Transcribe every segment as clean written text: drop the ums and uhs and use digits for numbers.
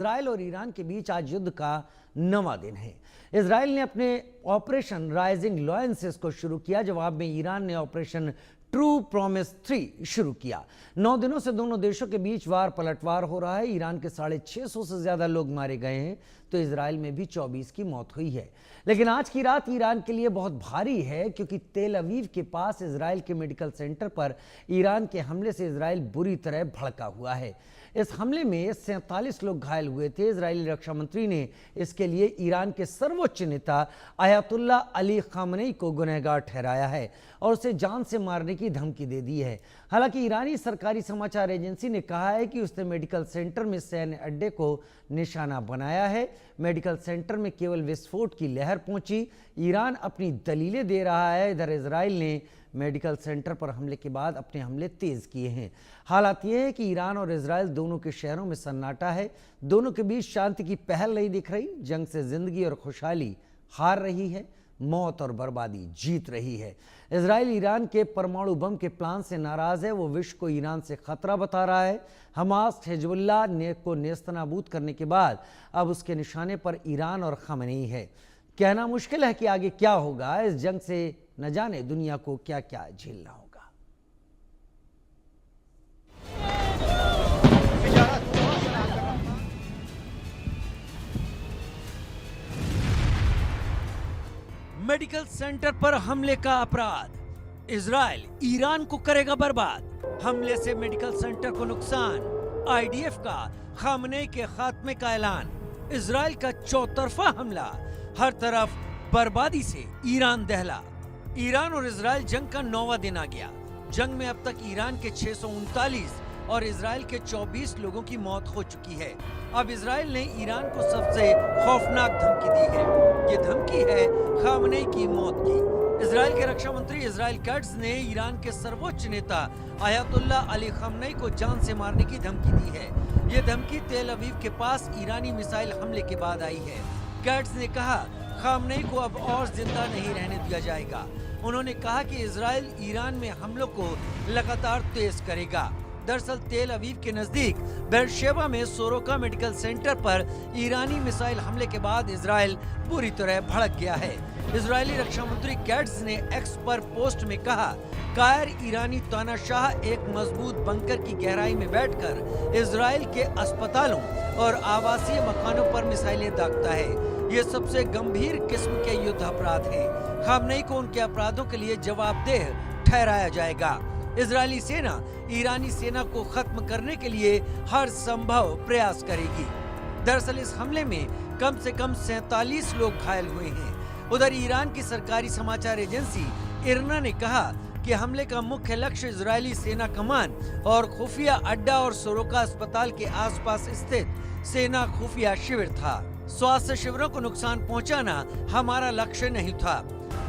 Israel और Iran के बीच आज युद्ध का नवा दिन है। इजराइल ने अपने ऑपरेशन राइजिंग लॉयंसेस को शुरू किया। जवाब में ईरान ने ऑपरेशन ट्रू प्रॉमिस 3 शुरू किया। 9 दिनों से दोनों देशों के बीच वार पलटवार हो रहा है। ईरान के 650 से ज्यादा लोग मारे गए हैं तो इजराइल में भी 24 की मौत हुई है। लेकिन आज की रात ईरान के लिए बहुत भारी है, क्योंकि तेल अवीव के पास इजराइल के मेडिकल सेंटर पर ईरान के हमले से इजराइल बुरी तरह भड़का हुआ है। इस हमले में 47 लोग घायल हुए थे। इजरायली रक्षा मंत्री ने इसके लिए ईरान के सर्वोच्च नेता अयातुल्ला अली खामनेई को गुनहगार ठहराया है और उसे जान से मारने की धमकी दे दी है। हालांकि ईरानी सरकारी समाचार एजेंसी ने कहा है कि उसने मेडिकल सेंटर में सैन्य अड्डे को निशाना बनाया है। मेडिकल सेंटर में केवल विस्फोट की लहर पहुंची। ईरान अपनी दलीलें दे रहा है। इधर इजराइल ने मेडिकल सेंटर पर हमले के बाद अपने हमले तेज किए हैं। हालात यह है कि ईरान और इजराइल दोनों के शहरों में सन्नाटा है। दोनों के बीच शांति की पहल नहीं दिख रही। जंग से जिंदगी और खुशहाली हार रही है, मौत और बर्बादी जीत रही है। इजराइल ईरान के परमाणु बम के प्लान से नाराज है। वो विश्व को ईरान से खतरा बता रहा है। हमास हिजबुल्लाह को नेस्तनाबूद करने के बाद अब उसके निशाने पर ईरान और खामनेई है। कहना मुश्किल है कि आगे क्या होगा। इस जंग से न जाने दुनिया को क्या क्या झेलना होगा। मेडिकल सेंटर पर हमले का अपराध। इजराइल ईरान को करेगा बर्बाद। हमले से मेडिकल सेंटर को नुकसान। आईडीएफ का खामनेई के खात्मे का ऐलान। इजराइल का चौतरफा हमला। हर तरफ बर्बादी से ईरान दहला। ईरान और इजराइल जंग का 9वां दिन आ गया। जंग में अब तक ईरान के 639 और इजराइल के 24 लोगों की मौत हो चुकी है। अब इजराइल ने ईरान को सबसे खौफनाक धमकी दी है। ये धमकी है खामनेई की मौत की। इजराइल के रक्षा मंत्री इजराइल कैट्ज ने ईरान के सर्वोच्च नेता अयातुल्ला अली खामनेई को जान से मारने की धमकी दी है। ये धमकी तेल अवीव के पास ईरानी मिसाइल हमले के बाद आई है। कैट्ज ने कहा, खामनेई को अब और जिंदा नहीं रहने दिया जाएगा। उन्होंने कहा कि इजराइल ईरान में हमलों को लगातार तेज करेगा। दरअसल तेल अवीव के नजदीक बेरशेबा में सोरोका मेडिकल सेंटर पर ईरानी मिसाइल हमले के बाद इजराइल पूरी तरह भड़क गया है। इजरायली रक्षा मंत्री कैट्ज ने एक्स पर पोस्ट में कहा, कायर ईरानी तानाशाह एक मजबूत बंकर की गहराई में बैठकर इजराइल के अस्पतालों और आवासीय मकानों पर मिसाइलें दागता है। ये सबसे गंभीर किस्म के युद्ध अपराध हैं। खामनेई को उनके अपराधों के लिए जवाबदेह ठहराया जाएगा। इजरायली सेना ईरानी सेना को खत्म करने के लिए हर संभव प्रयास करेगी। दरअसल इस हमले में कम से कम 47 लोग घायल हुए हैं। उधर ईरान की सरकारी समाचार एजेंसी इरना ने कहा कि हमले का मुख्य लक्ष्य इजरायली सेना कमान और खुफिया अड्डा और सोरोका अस्पताल के आसपास स्थित सेना खुफिया शिविर था। स्वास्थ्य शिविरों को नुकसान पहुंचाना हमारा लक्ष्य नहीं था।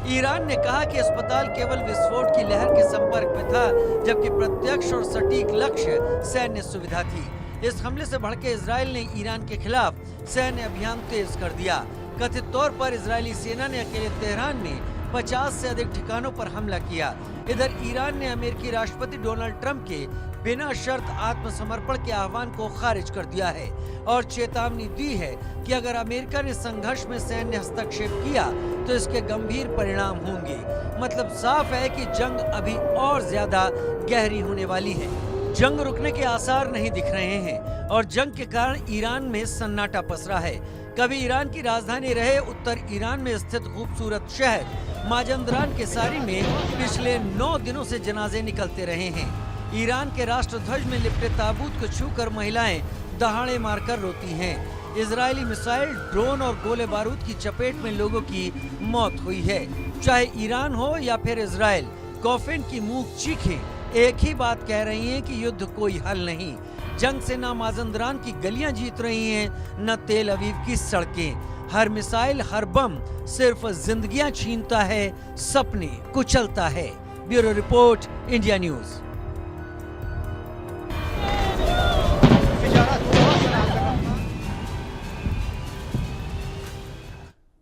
ईरान ने कहा कि अस्पताल केवल विस्फोट की लहर के संपर्क में था, जबकि प्रत्यक्ष और सटीक लक्ष्य सैन्य सुविधा थी। इस हमले से भड़के इजराइल ने ईरान के खिलाफ सैन्य अभियान तेज कर दिया। कथित तौर पर इजरायली सेना ने अकेले तेहरान में 50 से अधिक ठिकानों पर हमला किया। इधर ईरान ने अमेरिकी राष्ट्रपति डोनाल्ड ट्रंप के बिना शर्त आत्मसमर्पण के आह्वान को खारिज कर दिया है और चेतावनी दी है कि अगर अमेरिका ने संघर्ष में सैन्य हस्तक्षेप किया तो इसके गंभीर परिणाम होंगे। मतलब साफ है कि जंग अभी और ज्यादा गहरी होने वाली है। जंग रुकने के आसार नहीं दिख रहे हैं और जंग के कारण ईरान में सन्नाटा पसरा है। कभी ईरान की राजधानी रहे उत्तर ईरान में स्थित खूबसूरत शहर माजंदरान के सारी में पिछले 9 दिनों से जनाजे निकलते रहे हैं। ईरान के राष्ट्रध्वज में लिपटे ताबूत को छूकर महिलाएं दहाड़े मारकर रोती हैं। इजरायली मिसाइल, ड्रोन और गोले बारूद की चपेट में लोगों की मौत हुई है। चाहे ईरान हो या फिर इजराइल, कॉफिन की मूक चीखें एक ही बात कह रही हैं कि युद्ध कोई हल नहीं। जंग से न माजंदरान की गलियां जीत रही हैं, न तेल अवीव की सड़कें। हर मिसाइल, हर बम सिर्फ जिंदगियां छीनता है, सपने कुचलता है। Bureau report, India news.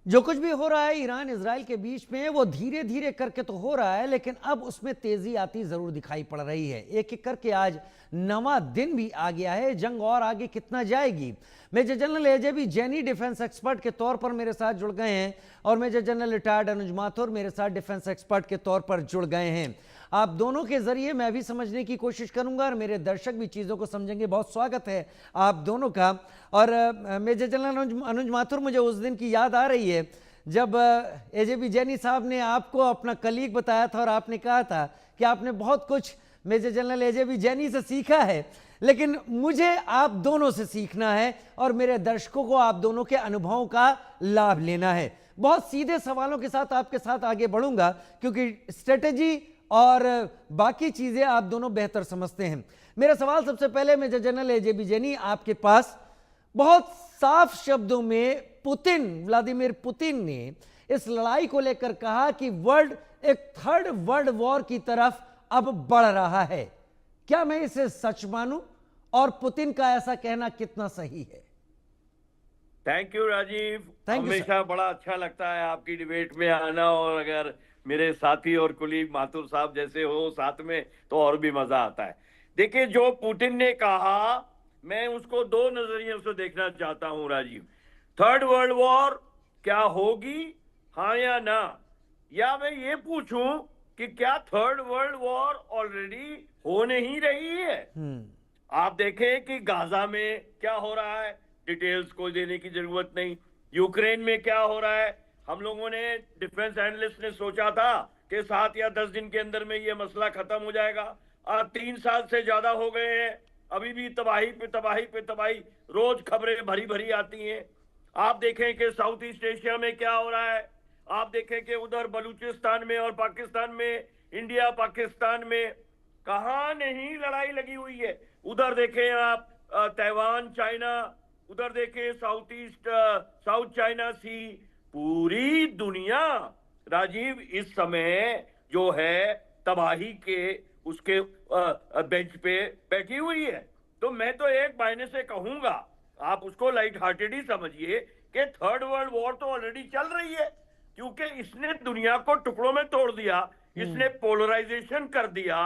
जो कुछ भी हो रहा है ईरान इजराइल के बीच में, वो धीरे धीरे करके तो हो रहा है, लेकिन अब उसमें तेजी आती जरूर दिखाई पड़ रही है। एक एक करके आज 9वां दिन भी आ गया है। जंग और आगे कितना जाएगी? मेजर जनरल एजेबी जैनी डिफेंस एक्सपर्ट के तौर पर मेरे साथ जुड़ गए हैं और मेजर जनरल रिटायर्ड अनुज माथुर मेरे साथ डिफेंस एक्सपर्ट के तौर पर जुड़ गए हैं। आप दोनों के जरिए मैं भी समझने की कोशिश करूंगा और मेरे दर्शक भी चीज़ों को समझेंगे। बहुत स्वागत है आप दोनों का। और मेजर जनरल अनुज माथुर, मुझे उस दिन की याद आ रही है जब एजेबी जैनी साहब ने आपको अपना कलीग बताया था और आपने कहा था कि आपने बहुत कुछ मेजर जनरल एजेबी जैनी से सीखा है, लेकिन मुझे आप दोनों से सीखना है और मेरे दर्शकों को आप दोनों के अनुभवों का लाभ लेना है। बहुत सीधे सवालों के साथ आपके साथ आगे बढ़ूंगा क्योंकि स्ट्रेटेजी और बाकी चीजें आप दोनों बेहतर समझते हैं। मेरा सवाल सबसे पहले मेजर जनरल एजेबी जैनी आपके पास। बहुत साफ शब्दों में व्लादिमीर पुतिन ने इस लड़ाई को लेकर कहा कि वर्ल्ड एक थर्ड वर्ल्ड वॉर की तरफ अब बढ़ रहा है। क्या मैं इसे सच मानूं और पुतिन का ऐसा कहना कितना सही है? Thank you Rajiv. Thank you, हमेशा बड़ा अच्छा लगता है आपकी डिबेट में आना, और अगर मेरे साथी और कुलीग माथुर साहब जैसे हो साथ में तो और भी मजा आता है। देखिए, जो पुतिन ने कहा मैं उसको दो नजरियों से देखना चाहता हूं राजीव। थर्ड वर्ल्ड वॉर क्या होगी, हाँ या ना? या मैं ये पूछूं कि क्या थर्ड वर्ल्ड वॉर ऑलरेडी हो नहीं रही है? आप देखें कि गाजा में क्या हो रहा है, डिटेल्स को देने की जरूरत नहीं। यूक्रेन में क्या हो रहा है, हम लोगों ने डिफेंस एनालिस्ट ने सोचा था कि 7 या 10 दिन के अंदर में ये मसला खत्म हो जाएगा। 3 साल से ज्यादा हो गए हैं, अभी भी तबाही पे तबाही पे तबाही, रोज खबरें भरी भरी आती हैं। आप देखें कि साउथ ईस्ट एशिया में क्या हो रहा है, आप देखें कि उधर बलूचिस्तान में और पाकिस्तान में, इंडिया पाकिस्तान में कहां नहीं लड़ाई लगी हुई है। उधर देखें आप ताइवान चाइना, उधर देखें साउथ चाइना सी। पूरी दुनिया राजीव इस समय जो है तबाही के उसके बेंच पे बैठी हुई है। तो मैं तो एक मायने से कहूंगा, आप उसको लाइट हार्टेड ही समझिए कि थर्ड वर्ल्ड वॉर तो ऑलरेडी चल रही है, क्योंकि इसने दुनिया को टुकड़ों में तोड़ दिया, इसने पोलराइजेशन कर दिया,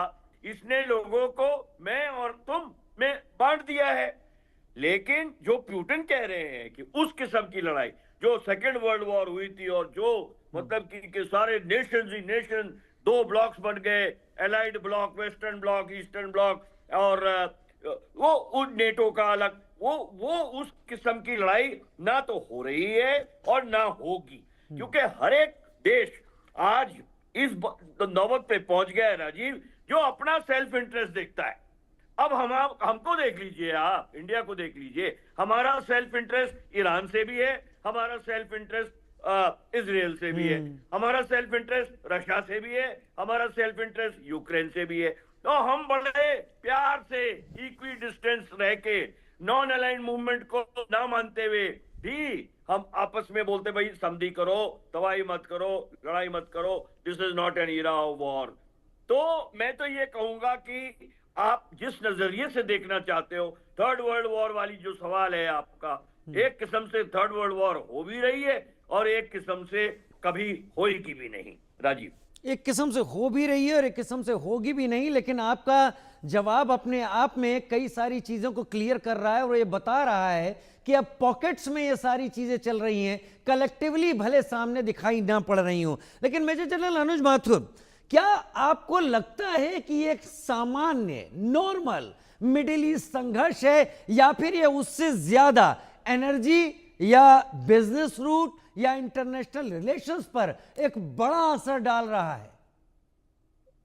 इसने लोगों को मैं और तुम में बांट दिया है। लेकिन जो पुतिन कह रहे हैं कि उस किस्म की लड़ाई जो सेकेंड वर्ल्ड वॉर हुई थी और जो मतलब कि सारे नेशंस ही नेशन, 2 ब्लॉक्स बन गए, allied block, western block, eastern block, और वो नेटो का अलग, वो उस किस्म की लड़ाई ना तो हो रही है और ना होगी, क्योंकि हर एक देश आज इस नौबत पे पहुंच गया है राजीव, जो अपना सेल्फ इंटरेस्ट देखता है। अब हमको देख लीजिए, आप इंडिया को देख लीजिए, हमारा सेल्फ इंटरेस्ट ईरान से भी है, हमारा सेल्फ इंटरेस्ट इजराइल से भी है, हमारा सेल्फ इंटरेस्ट रशिया से भी है, हमारा सेल्फ इंटरेस्ट यूक्रेन से भी है। तो हम बड़े प्यार से इक्वी डिस्टेंस रह के नॉन अलाइंड मूवमेंट को ना मानते हुए भी हम आपस में बोलते भाई संधि करो, तबाही मत करो, लड़ाई मत करो, this is not an era of war. तो मैं तो ये कहूंगा कि आप जिस नजरिए से देखना चाहते हो, थर्ड वर्ल्ड वॉर वाली जो सवाल है आपका, एक किस्म से थर्ड वर्ल्ड वॉर हो भी रही है और एक किस्म से कभी होगी भी नहीं राजीव। एक किस्म से हो भी रही है और एक किस्म से होगी भी नहीं, लेकिन आपका जवाब अपने आप में कई सारी चीजों को क्लियर कर रहा है और ये बता रहा है कि अब पॉकेट्स में ये सारी चीजें चल रही हैं, कलेक्टिवली भले सामने दिखाई ना पड़ रही हो। लेकिन मेजर जनरल अनुज माथुर, क्या आपको लगता है कि एक सामान्य नॉर्मल मिडिल ईस्ट संघर्ष है या फिर ये उससे ज्यादा एनर्जी या बिजनेस रूट या इंटरनेशनल रिलेशंस पर एक बड़ा असर डाल रहा है?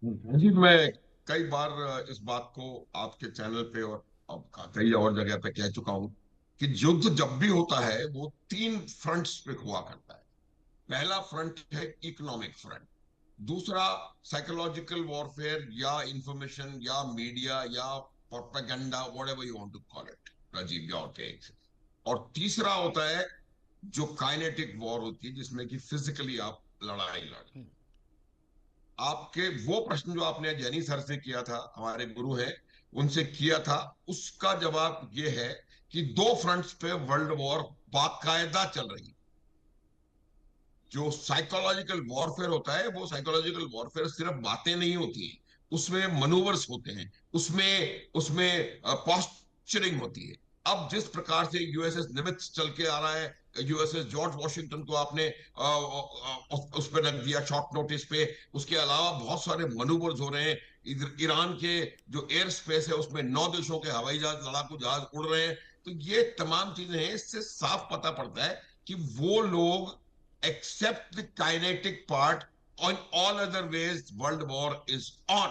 जी, मैं कई बार इस बात को आपके चैनल पे और कई और जगह पे कह चुका हूं कि युद्ध जब भी होता है वो 3 फ्रंट्स पे हुआ करता है। पहला फ्रंट है इकोनॉमिक फ्रंट, दूसरा साइकोलॉजिकल वॉरफेयर या इंफॉर्मेशन या मीडिया या propaganda, whatever you want to call it Rajiv, your take, और तीसरा होता है जो काइनेटिक वॉर होती है जिसमें कि फिजिकली आप लड़ाई लड़। आपके वो प्रश्न जो आपने जैनी सर से किया था, हमारे गुरु हैं उनसे किया था, उसका जवाब ये है कि 2 फ्रंट्स पे वर्ल्ड वॉर बाकायदा चल रही है। जो साइकोलॉजिकल वॉरफेयर होता है, वो साइकोलॉजिकल वॉरफेयर सिर्फ बातें नहीं होती हैं, उसमें मनूवर्स होते हैं, उसमें उसमें पॉस्चरिंग होती है। अब जिस प्रकार से यूएसएस निमित्त चल के आ रहा है, यूएसएस जॉर्ज वॉशिंगटन को आपने उस पर रख दिया शॉर्ट नोटिस पे, उसके अलावा बहुत सारे मनूवर्स हो रहे हैं। ईरान के जो एयर स्पेस है उसमें 9 देशों के हवाई जहाज, लड़ाकू जहाज उड़ रहे हैं। तो ये तमाम चीजें हैं, इससे साफ पता पड़ता है कि वो लोग except the kinetic part, on all other ways world war is on.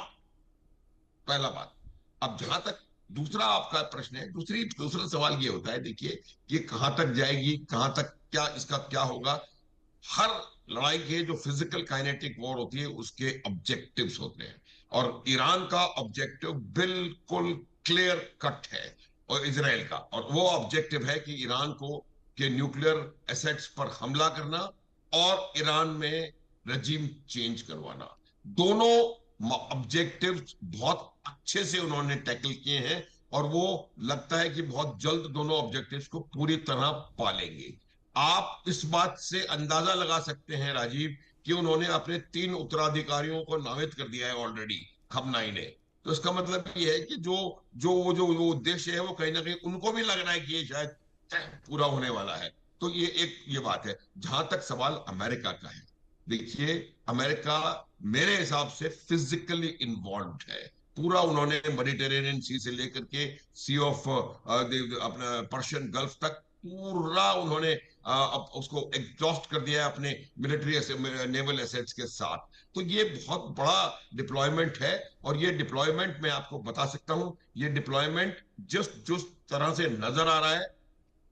पहला बात। अब जहां तक दूसरा आपका प्रश्न है, दूसरा सवाल ये होता है, देखिए ये कहां तक जाएगी, कहां तक क्या इसका क्या होगा। हर लड़ाई के जो फिजिकल काइनेटिक वॉर होती है उसके ऑब्जेक्टिव्स होते हैं, और ईरान का ऑब्जेक्टिव बिल्कुल क्लियर कट है और इसराइल का, और वो ऑब्जेक्टिव है कि ईरान को के न्यूक्लियर एसेट्स पर हमला करना और ईरान में रजीम चेंज करवाना। दोनों ऑब्जेक्टिव्स बहुत अच्छे से उन्होंने टैकल किए हैं, और वो लगता है कि बहुत जल्द दोनों ऑब्जेक्टिव्स को पूरी तरह पालेंगे। आप इस बात से अंदाजा लगा सकते हैं राजीव कि उन्होंने अपने 3 उत्तराधिकारियों को नामित कर दिया है ऑलरेडी, खमनाई ने। तो इसका मतलब ये है कि जो उद्देश्य है वो कहीं ना कहीं उनको भी लग रहा है कि ये शायद पूरा होने वाला है। तो ये बात है। जहां तक सवाल अमेरिका का है, देखिए अमेरिका मेरे हिसाब से फिजिकली इन्वॉल्व है पूरा। उन्होंने मेडिटेरेनियन सी से लेकर के सी ऑफ अपना पर्शियन गल्फ तक पूरा उन्होंने उसको एग्जॉस्ट कर दिया है अपने मिलिट्री नेवल एसेट्स के साथ। तो ये बहुत बड़ा डिप्लॉयमेंट है, और ये डिप्लॉयमेंट मैं आपको बता सकता हूं, ये डिप्लॉयमेंट जिस तरह से नजर आ रहा है,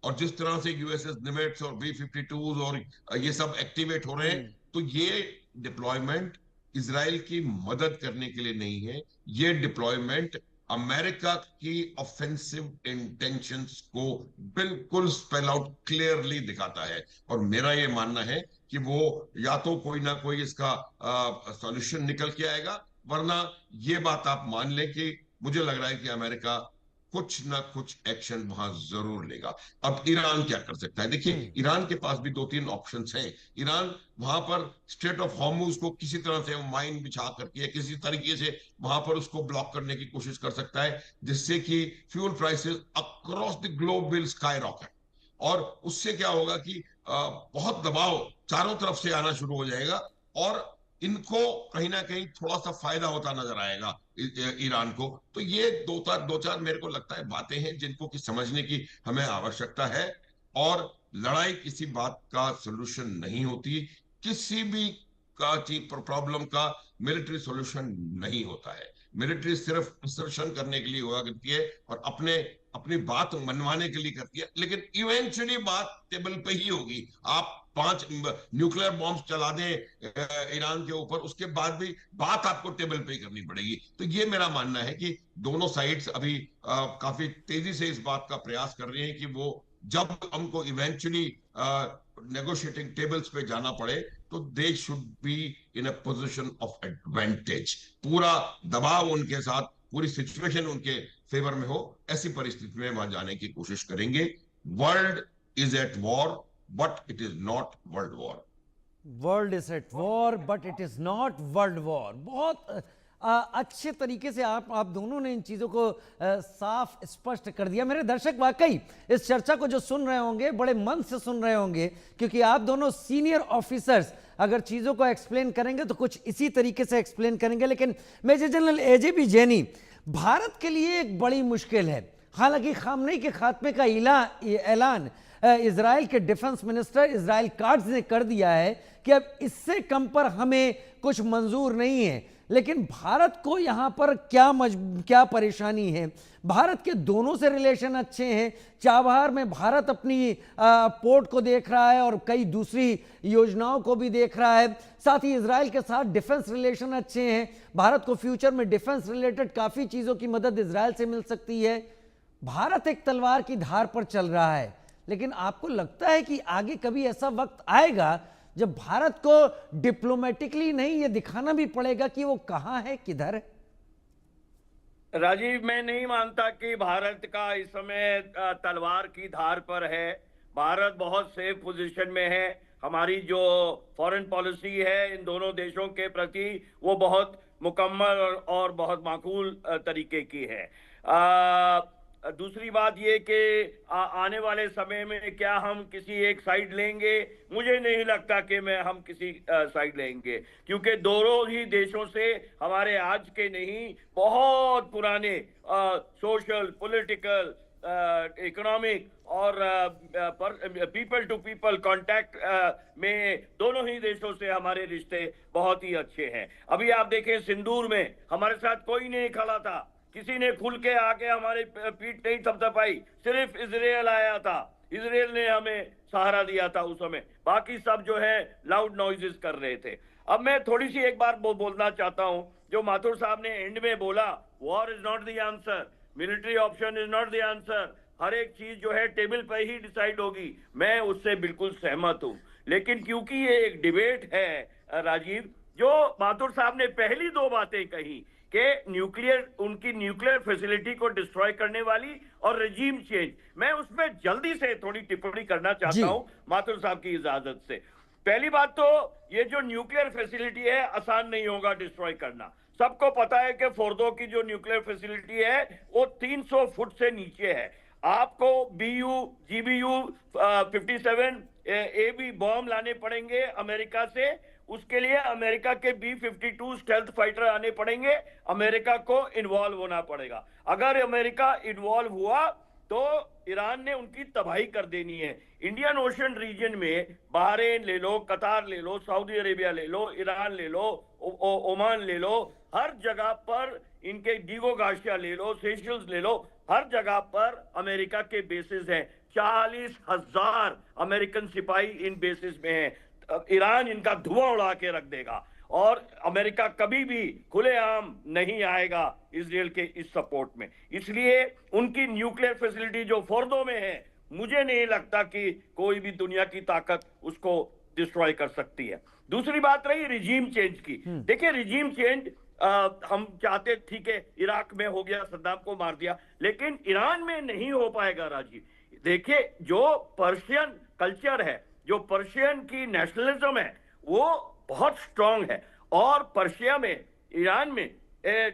और जिस तरह से यूएसएस निमिट्स और B-52 और ये सब एक्टिवेट हो रहे हैं, तो ये डिप्लॉयमेंट इसराइल की मदद करने के लिए नहीं है। ये डिप्लॉयमेंट अमेरिका की ऑफेंसिव इंटेंशंस को बिल्कुल स्पेल आउट क्लियरली दिखाता है। और मेरा ये मानना है कि वो या तो कोई ना कोई इसका सॉल्यूशन निकल के आएगा, वरना ये बात आप मान लें कि मुझे लग रहा है कि अमेरिका कुछ ना कुछ एक्शन वहां जरूर लेगा। अब ईरान क्या कर सकता है, देखिए ईरान के पास भी 2-3 ऑप्शंस हैं। ईरान वहां पर स्ट्रेट ऑफ हॉर्मुज को किसी तरह से माइन बिछा करके या किसी तरीके से वहां पर उसको ब्लॉक करने की कोशिश कर सकता है, जिससे कि fuel prices across the globe will sky rocket. और उससे क्या होगा कि बहुत दबाव चारों तरफ से आना शुरू हो जाएगा, और इनको कहीं ना कहीं थोड़ा सा फायदा होता नजर आएगा ईरान को। तो ये दो चार मेरे को लगता है बातें हैं जिनको कि समझने की हमें आवश्यकता है। और लड़ाई किसी बात का सलूशन नहीं होती, किसी भी का चीज प्रॉब्लम का मिलिट्री सॉल्यूशन नहीं होता है। मिलिट्री सिर्फ असर्शन करने के लिए हुआ करती है और अपनी बात मनवाने के लिए करती है, लेकिन इवेंचुअली बात टेबल पे ही होगी। आप 5 न्यूक्लियर बॉम्ब चला दें ईरान के ऊपर, उसके बाद भी बात आपको टेबल पे ही करनी पड़ेगी। तो ये मेरा मानना है कि दोनों साइड्स अभी काफी तेजी से इस बात का प्रयास कर रही हैं कि वो जब हमको इवेंचुअली नेगोशिएटिंग टेबल्स पे जाना पड़े तो they should be in a position of advantage. पूरा दबाव उनके साथ, पूरी सिचुएशन उनके फेवर में हो, ऐसी परिस्थिति में वहां जाने की कोशिश करेंगे। World is at war but it is not world war. World is at war but it is not world war. बहुत अच्छे तरीके से आप दोनों ने इन चीज़ों को साफ स्पष्ट कर दिया। मेरे दर्शक वाकई इस चर्चा को जो सुन रहे होंगे बड़े मन से सुन रहे होंगे, क्योंकि आप दोनों सीनियर ऑफिसर्स अगर चीज़ों को एक्सप्लेन करेंगे तो कुछ इसी तरीके से एक्सप्लेन करेंगे। लेकिन मेजर जनरल AJB जैनी, भारत के लिए एक बड़ी मुश्किल है। हालांकि खामनेई के खात्मे का ऐलान इजराइल के डिफेंस मिनिस्टर इजराइल काट्ज ने कर दिया है कि अब इससे कम पर हमें कुछ मंजूर नहीं है। लेकिन भारत को यहां पर क्या परेशानी है? भारत के दोनों से रिलेशन अच्छे हैं। चाबहार में भारत अपनी पोर्ट को देख रहा है और कई दूसरी योजनाओं को भी देख रहा है। साथ ही इजराइल के साथ डिफेंस रिलेशन अच्छे हैं। भारत को फ्यूचर में डिफेंस रिलेटेड काफी चीजों की मदद इजराइल से मिल सकती है। भारत एक तलवार की धार पर चल रहा है, लेकिन आपको लगता है कि आगे कभी ऐसा वक्त आएगा जब भारत को डिप्लोमेटिकली नहीं ये दिखाना भी पड़ेगा कि वो कहां है, किधर है? राजीव, मैं नहीं मानता कि भारत का इस समय तलवार की धार पर है। भारत बहुत सेफ पोजीशन में है। हमारी जो फॉरेन पॉलिसी है इन दोनों देशों के प्रति वो बहुत मुकम्मल और बहुत माकूल तरीके की है। दूसरी बात ये कि आने वाले समय में क्या हम किसी एक साइड लेंगे, मुझे नहीं लगता कि हम किसी साइड लेंगे, क्योंकि दोनों ही देशों से हमारे आज के नहीं बहुत पुराने सोशल, पॉलिटिकल, इकोनॉमिक और पीपल टू पीपल कांटेक्ट में दोनों ही देशों से हमारे रिश्ते बहुत ही अच्छे हैं। अभी आप देखें, सिंदूर में हमारे साथ कोई नहीं खड़ा था, किसी ने खुल के आके हमारे पीठ नहीं थपथपाई, सिर्फ इजराइल आया था, इजराइल ने हमें सहारा दिया था उस समय, बाकी सब जो है लाउड नॉइजेस कर रहे थे। अब मैं थोड़ी सी एक बार बोलना चाहता हूं, जो माथुर साहब ने एंड में बोला, war is not the answer, military option is not the answer, हर एक चीज जो है टेबल पर ही डिसाइड होगी, मैं उससे बिल्कुल सहमत हूं। लेकिन क्योंकि ये एक डिबेट है राजीव, जो माथुर साहब ने पहली दो बातें कही कि उनकी न्यूक्लियर फैसिलिटी को डिस्ट्रॉय करने वाली और रेजिम चेंज, मैं उसमें जल्दी से थोड़ी टिप्पणी करना चाहता हूं माथुर साहब की इजाजत से। पहली बात तो ये जो न्यूक्लियर फैसिलिटी है आसान नहीं होगा डिस्ट्रॉय करना। सबको पता है कि फोर्दो की जो न्यूक्लियर फैसिलिटी है वो 300 फुट से नीचे है। आपको GBU 57 AB बॉम्ब लाने पड़ेंगे अमेरिका से, उसके लिए अमेरिका के B-52 स्टेल्थ फाइटर आने पड़ेंगे, अमेरिका को इन्वॉल्व होना पड़ेगा। अगर अमेरिका इन्वॉल्व हुआ तो ईरान ने उनकी तबाही कर देनी है। इंडियन ओशन रीजन में बहरीन ले लो, कतार ले लो, सऊदी अरेबिया ले लो, ईरान ले लो, ओमान ले लो, हर जगह पर इनके डीगो गार्सिया ले लो, सेशल्स ले लो, हर जगह पर अमेरिका के बेसिस हैं। 40,000 अमेरिकन सिपाही इन बेसिस में हैं। ईरान इनका धुआं उड़ा के रख देगा और अमेरिका कभी भी खुलेआम नहीं आएगा इजराइल के इस सपोर्ट में। इसलिए उनकी न्यूक्लियर फैसिलिटी जो फोर्दो में है, मुझे नहीं लगता कि कोई भी दुनिया की ताकत उसको डिस्ट्रॉय कर सकती है। दूसरी बात रही रिजीम चेंज की। देखिए, रिजीम चेंज हम चाहते, ठीक है, इराक में हो गया, सद्दाम को मार दिया, लेकिन ईरान में नहीं हो पाएगा राजीव। देखिए, जो पर्शियन कल्चर है, जो पर्शियन की नेशनलिज्म है, वो बहुत स्ट्रांग है। और पर्शिया में, ईरान में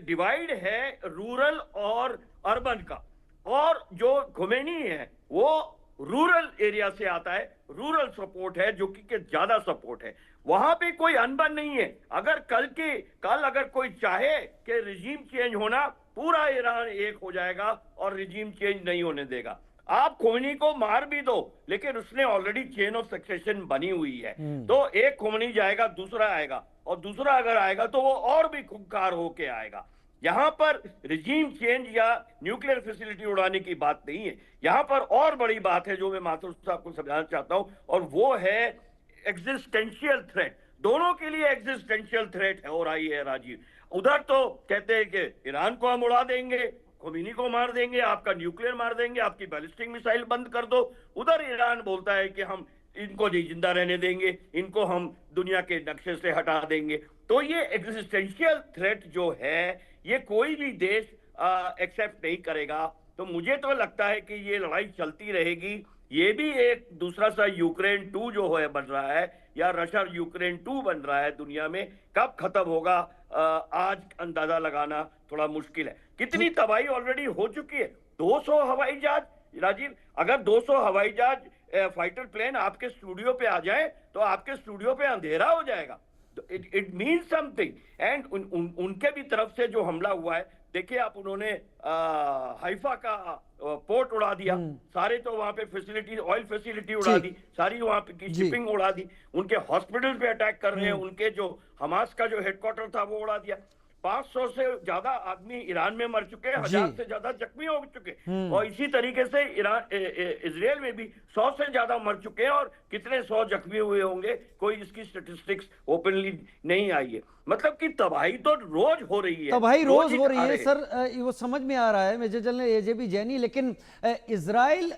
डिवाइड है रूरल और अर्बन का, और जो खोमेनी है वो रूरल एरिया से आता है, रूरल सपोर्ट है जो कि ज्यादा सपोर्ट है। वहां पे कोई अनबन नहीं है। अगर कल अगर कोई चाहे कि रिजीम चेंज होना, पूरा ईरान एक हो जाएगा और रिजीम चेंज नहीं होने देगा। आप खोमेनी को मार भी दो, लेकिन उसने ऑलरेडी चेन ऑफ सक्सेशन बनी हुई है। तो एक खोमेनी जाएगा, दूसरा आएगा, और दूसरा अगर आएगा तो वो और भी खुंखार होके आएगा। यहां पर रिजीम चेंज या न्यूक्लियर फैसिलिटी उड़ाने की बात नहीं है। यहां पर और बड़ी बात है जो मैं माथुर साहब को समझाना चाहता हूं, और वो है एग्जिस्टेंशियल थ्रेट। दोनों के लिए एग्जिस्टेंशियल थ्रेट हो रही है राजीव। उधर तो कहते हैं कि ईरान को हम उड़ा देंगे, खोमेनी को मार देंगे, आपका न्यूक्लियर मार देंगे, आपकी बैलिस्टिक मिसाइल बंद कर दो। उधर ईरान बोलता है कि हम इनको नहीं जिंदा रहने देंगे, इनको हम दुनिया के नक्शे से हटा देंगे। तो ये एग्जिस्टेंशियल थ्रेट जो है, ये कोई भी देश एक्सेप्ट नहीं करेगा। तो मुझे तो लगता है कि ये लड़ाई चलती रहेगी। ये भी एक दूसरा सा यूक्रेन 2 जो है बन रहा है, या रशिया यूक्रेन 2 बन रहा है दुनिया में, कब खत्म होगा आज अंदाजा लगाना थोड़ा मुश्किल है। कितनी तबाही ऑलरेडी हो चुकी है। 200 हवाई जहाज राजीव, अगर 200 हवाई जहाज फाइटर प्लेन आपके स्टूडियो पे आ जाए तो आपके स्टूडियो पे अंधेरा हो जाएगा। It means something. एंड उनके भी तरफ से जो हमला हुआ है, देखिए आप, उन्होंने हाइफा का पोर्ट उड़ा दिया, सारे तो वहां पे फैसिलिटी, ऑयल फैसिलिटी उड़ा दी, सारी वहां पे की शिपिंग उड़ा दी। उनके हॉस्पिटल पे अटैक कर रहे हैं, उनके जो हमास का जो हेडक्वार्टर था वो उड़ा दिया। 500 से ज्यादा आदमी ईरान में मर चुके हैं, 1000 से ज्यादा जख्मी हो चुके, और इसी तरीके से इजराइल में भी 100 से ज्यादा मर चुके हैं, और कितने 100 जख्मी हुए होंगे, कोई इसकी स्टेटिस्टिक्स ओपनली नहीं आई है। मतलब कि तबाही तो रोज हो रही है, तबाही रोज हो रही है सर, वो समझ में आ रहा है मेजर जनरल AJB जैनी। लेकिन इजराइल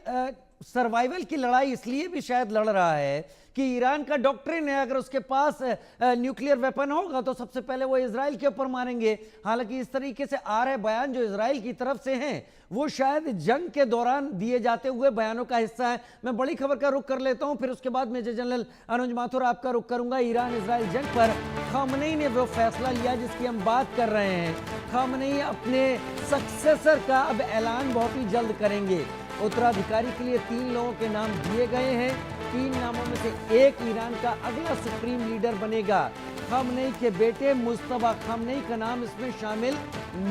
सर्वाइवल की लड़ाई इसलिए भी शायद लड़ रहा है कि ईरान का डॉक्ट्रिन है, अगर उसके पास न्यूक्लियर वेपन होगा तो सबसे पहले वो इजराइल के ऊपर मारेंगे। हालांकि इस तरीके से आ रहे बयान जो इजराइल की तरफ से हैं वो शायद जंग के दौरान दिए जाते हुए बयानों का हिस्सा है। मैं बड़ी खबर का रुख कर लेता हूं, फिर उसके बाद मेजर जनरल अनुज माथुर आपका रुख करूंगा। ईरान इजराइल जंग पर खामनेई ने वो फैसला लिया जिसकी हम बात कर रहे हैं। खामनेई अपने सक्सेसर का अब ऐलान बहुत ही जल्द करेंगे। उत्तराधिकारी के लिए 3 लोगों के नाम दिए गए हैं। 3 नामों में से एक ईरान का अगला सुप्रीम लीडर बनेगा। खामनेई के बेटे मुस्तफा खामनेई का नाम इसमें शामिल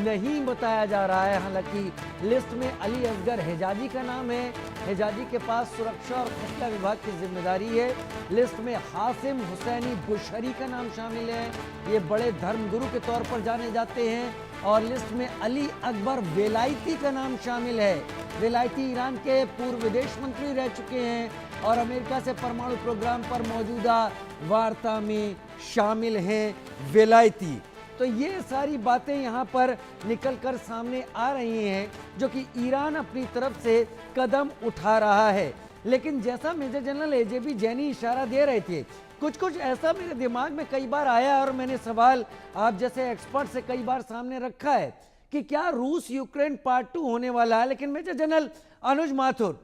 नहीं बताया जा रहा है। हालांकि लिस्ट में अली असगर हिजाजी का नाम है। हिजाजी के पास सुरक्षा और खुफिया विभाग की जिम्मेदारी है। लिस्ट में हासिम हुसैनी बुशहरी का नाम शामिल है, ये बड़े धर्मगुरु के तौर पर जाने जाते हैं। और लिस्ट में अली अकबर वेलायती का नाम शामिल है। वेलायती ईरान के पूर्व विदेश मंत्री रह चुके हैं और अमेरिका से परमाणु प्रोग्राम पर मौजूदा वार्ता में शामिल हैं वेलायती। तो ये सारी बातें यहाँ पर निकल कर सामने आ रही हैं जो कि ईरान अपनी तरफ से कदम उठा रहा है। लेकिन जैसा मेजर जनरल एजेबी जैनी इशारा दे रहे थे, कुछ ऐसा मेरे दिमाग में कई बार आया और मैंने सवाल आप जैसे एक्सपर्ट से कई बार सामने रखा है कि क्या रूस यूक्रेन पार्ट 2 होने वाला है। लेकिन major general Anuj Mathur,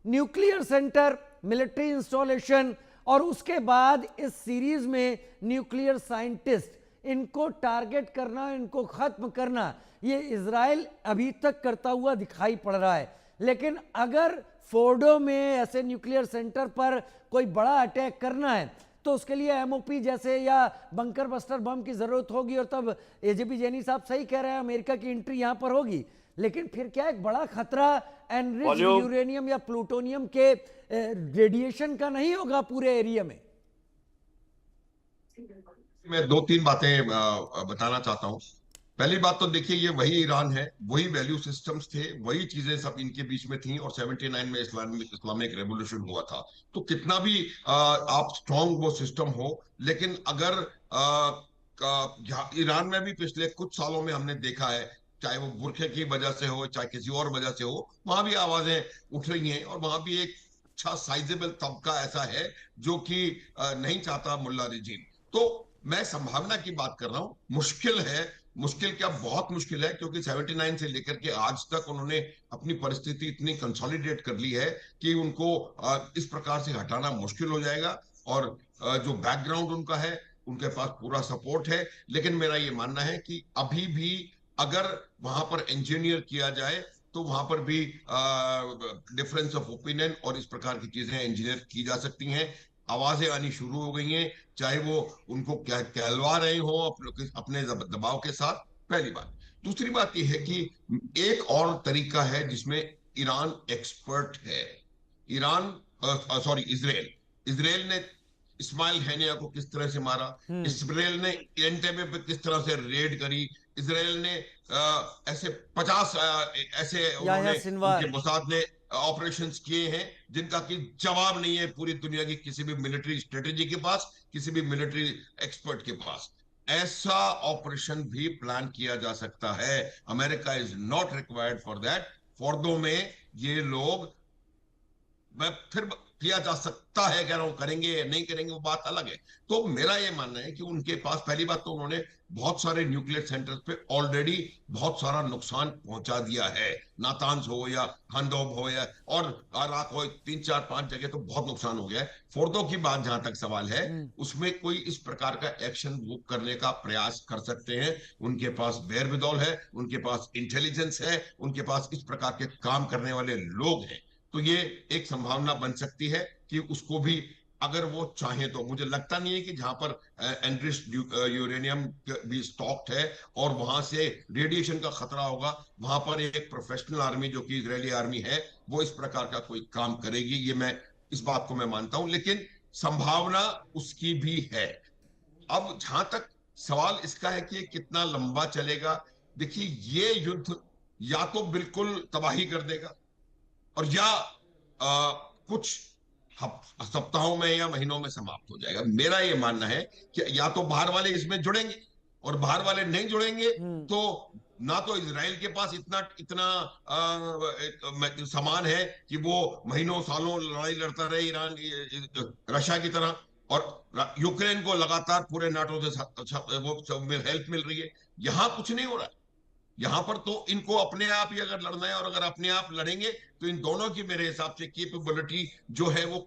nuclear centre, military installation और उसके बाद इस सीरीज में न्यूक्लियर साइंटिस्ट, इनको टारगेट करना, इनको खत्म करना, ये इजराइल अभी तक करता हुआ दिखाई पड़ रहा है। लेकिन अगर फोर्डो में ऐसे न्यूक्लियर सेंटर पर कोई बड़ा अटैक करना है तो उसके लिए एमओपी जैसे या बंकर बस्टर बम की जरूरत होगी। और तब एजेबी जैनी साहब सही कह रहे हैं, अमेरिका की एंट्री यहां पर होगी। लेकिन फिर क्या एक बड़ा खतरा एनरिच्ड यूरेनियम या प्लूटोनियम के रेडिएशन का नहीं होगा पूरे एरिया में? मैं 2-3 बातें बताना चाहता हूं। पहली बात तो देखिए, ये वही ईरान है, वही वैल्यू सिस्टम्स थे, वही चीजें सब इनके बीच में थी। और 79 में इस्लामिक रेवोल्यूशन हुआ था। तो कितना भी आप स्ट्रॉन्ग वो सिस्टम हो, लेकिन अगर ईरान में भी पिछले कुछ सालों में हमने देखा है, चाहे वो बुरखे की वजह से हो, चाहे किसी और वजह से हो, वहां भी आवाजें उठ रही हैं। और वहां भी एक अच्छा साइजेबल तबका ऐसा है जो कि नहीं चाहता मुल्ला रिजीम। तो मैं संभावना की बात कर रहा हूं। मुश्किल है, मुश्किल क्या, बहुत मुश्किल है, क्योंकि 79 से लेकर के आज तक उन्होंने अपनी परिस्थिति इतनी कंसोलिडेट कर ली है कि उनको इस प्रकार से हटाना मुश्किल हो जाएगा। और जो बैकग्राउंड उनका है, उनके पास पूरा सपोर्ट है। लेकिन मेरा ये मानना है कि अभी भी अगर वहां पर इंजीनियर किया जाए तो वहां पर भी डिफरेंस ऑफ ओपिनियन और इस प्रकार की चीजें इंजीनियर की जा सकती हैं। आवाजें आनी शुरू हो गई हैं, चाहे वो उनको क्या कहलवा रहे हो अपने दबाव के साथ। पहली बात। दूसरी बात यह है कि एक और तरीका है जिसमें ईरान एक्सपर्ट है। इसराइल ने इस्माइल हैनिया को किस तरह से मारा, इसराइल ने एंटेबे पे किस तरह से रेड करी, इसराइल ने ऐसे 50 ऐसे उनके मोसाद ने ऑपरेशंस किए हैं जिनका कि जवाब नहीं है पूरी दुनिया की किसी भी मिलिट्री स्ट्रेटेजी के पास, किसी भी मिलिट्री एक्सपर्ट के पास। ऐसा ऑपरेशन भी प्लान किया जा सकता है। America is not required for that. Fordow में ये लोग फिर किया जा सकता है, कह रहा हूं, करेंगे या नहीं करेंगे वो बात अलग है। तो मेरा ये मानना है कि उनके पास पहली बात तो उन्होंने बहुत सारे न्यूक्लियर सेंटर्स पे ऑलरेडी बहुत सारा नुकसान पहुंचा दिया है। नातांज हो या खंदोब हो या और इराक हो, 3-4-5 जगह तो बहुत नुकसान हो गया है। फोर्दो की बात जहां तक सवाल है, उसमें कोई इस प्रकार का एक्शन वो करने का प्रयास कर सकते हैं। उनके पास बेरबिदौल है, उनके पास इंटेलिजेंस है, उनके पास इस प्रकार के काम करने वाले लोग हैं। तो ये एक संभावना बन सकती है कि उसको भी अगर वो चाहे तो। मुझे लगता नहीं है कि जहां पर एनरिच्ड यूरेनियम भी स्टॉक्ड है और वहां से रेडिएशन का खतरा होगा, वहां पर एक प्रोफेशनल आर्मी जो कि इजरायली आर्मी है वो इस प्रकार का कोई काम करेगी। ये मैं इस बात को मैं मानता हूं, लेकिन संभावना उसकी भी है। अब जहां तक सवाल इसका है कि कितना लंबा चलेगा, देखिए ये युद्ध या तो बिल्कुल तबाही कर देगा और या कुछ सप्ताहों में या महीनों में समाप्त हो जाएगा। मेरा ये मानना है कि या तो बाहर वाले इसमें जुड़ेंगे और बाहर वाले नहीं जुड़ेंगे तो ना तो इसराइल के पास इतना इतना सामान है कि वो महीनों सालों लड़ाई लड़ता रहे ईरान रशिया की तरह, और यूक्रेन को लगातार पूरे नाटो से वो हेल्प मिल रही है। यहाँ कुछ नहीं हो रहा है। यहाँ पर तो इनको अपने आप ही अगर लड़ना है, और अगर अपने आप लड़ेंगे तो इन दोनों की मेरे हिसाब से कैपेबिलिटी जो है वो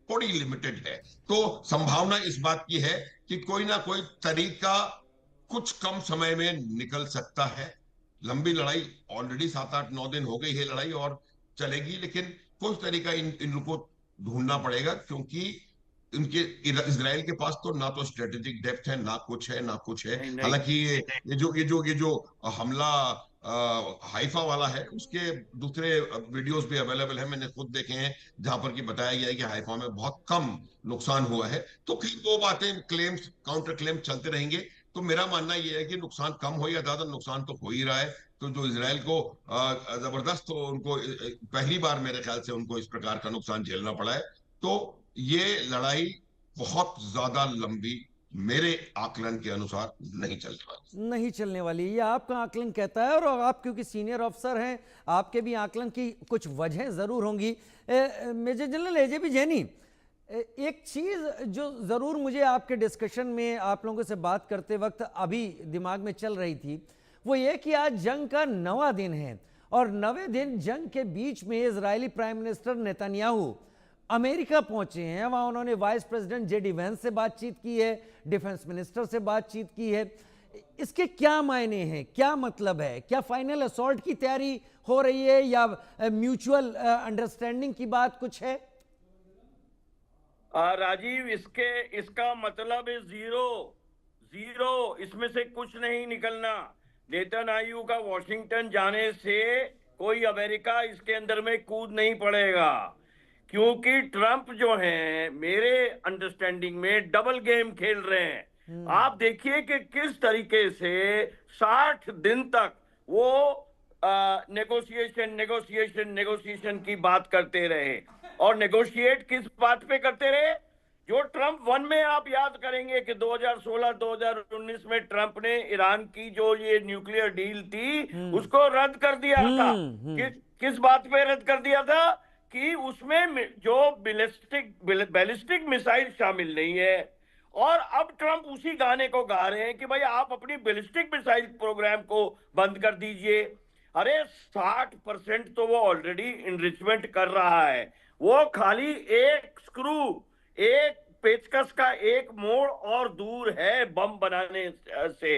थोड़ी लिमिटेड है। तो संभावना इस बात की है कि कोई ना कोई तरीका कुछ कम समय में निकल सकता है। लंबी लड़ाई ऑलरेडी 7 8 9 दिन हो गई है लड़ाई, और चलेगी, लेकिन कुछ तरीका इनको ढूंढना पड़ेगा, क्योंकि इनके इजराइल के पास तो ना तो स्ट्रेटेजिक डेप्थ है, ना कुछ है, ना कुछ है। नहीं नहीं हालांकि ये जो हमला हाइफा वाला है, उसके दूसरे वीडियोस भी अवेलेबल है, मैंने खुद देखे हैं, जहां पर कि बताया गया है कि हाइफा में बहुत कम नुकसान हुआ है। तो फिर वो बातें, क्लेम्स काउंटर क्लेम चलते रहेंगे। तो मेरा मानना यह है कि नुकसान कम हो या ज्यादा, नुकसान तो हो ही रहा है। तो जो इसराइल को जबरदस्त, तो उनको पहली बार मेरे ख्याल से उनको इस प्रकार का नुकसान झेलना पड़ा है। तो ये लड़ाई बहुत ज्यादा लंबी मेरे आकलन के अनुसार नहीं चल रहा। नहीं चलने वाली, ये आपका आकलन कहता है, और आप क्योंकि सीनियर अफसर हैं, आपके भी आकलन की कुछ वजह ज़रूर होंगी। मेजर जनरल एजे बी जैनी, एक चीज़ जो ज़रूर मुझे आपके डिस्कशन में आप लोगों से बात करते वक्त अभी दिमाग में चल रही थी, वो ये कि आज जंग का 9वां दिन है, और 9वें दिन जंग के बीच में Israeli prime minister Netanyahu America पहुंचे हैं। वहां उन्होंने वाइस प्रेसिडेंट जेडी वेंस से बातचीत की है, डिफेंस मिनिस्टर से बातचीत की है। इसके क्या मायने हैं, क्या मतलब है? क्या फाइनल असॉल्ट की तैयारी हो रही है, या म्यूचुअल अंडरस्टैंडिंग की बात कुछ है? राजीव, इसका मतलब है जीरो। जीरो, इसमें से कुछ नहीं निकलना। नेतन्याहू का वॉशिंगटन जाने से कोई अमेरिका इसके अंदर में कूद नहीं पड़ेगा, क्योंकि ट्रंप जो है मेरे अंडरस्टैंडिंग में डबल गेम खेल रहे हैं। आप देखिए कि किस तरीके से 60 दिन तक वो नेगोशिएशन की बात करते रहे, और नेगोशिएट किस बात पे करते रहे? जो ट्रंप 1 में आप याद करेंगे कि 2016-2019 में ट्रंप ने ईरान की जो ये न्यूक्लियर डील थी उसको रद्द कर दिया था। किस बात पे रद्द कर दिया था? कि उसमें जो बैलिस्टिक मिसाइल शामिल नहीं है। और अब ट्रंप उसी गाने को गा रहे हैं कि भाई आप अपनी बैलिस्टिक मिसाइल प्रोग्राम को बंद कर दीजिए। अरे 60% तो वो ऑलरेडी इनरिचमेंट कर रहा है। वो खाली एक स्क्रू, एक पेचकस का एक मोड़ और दूर है बम बनाने से।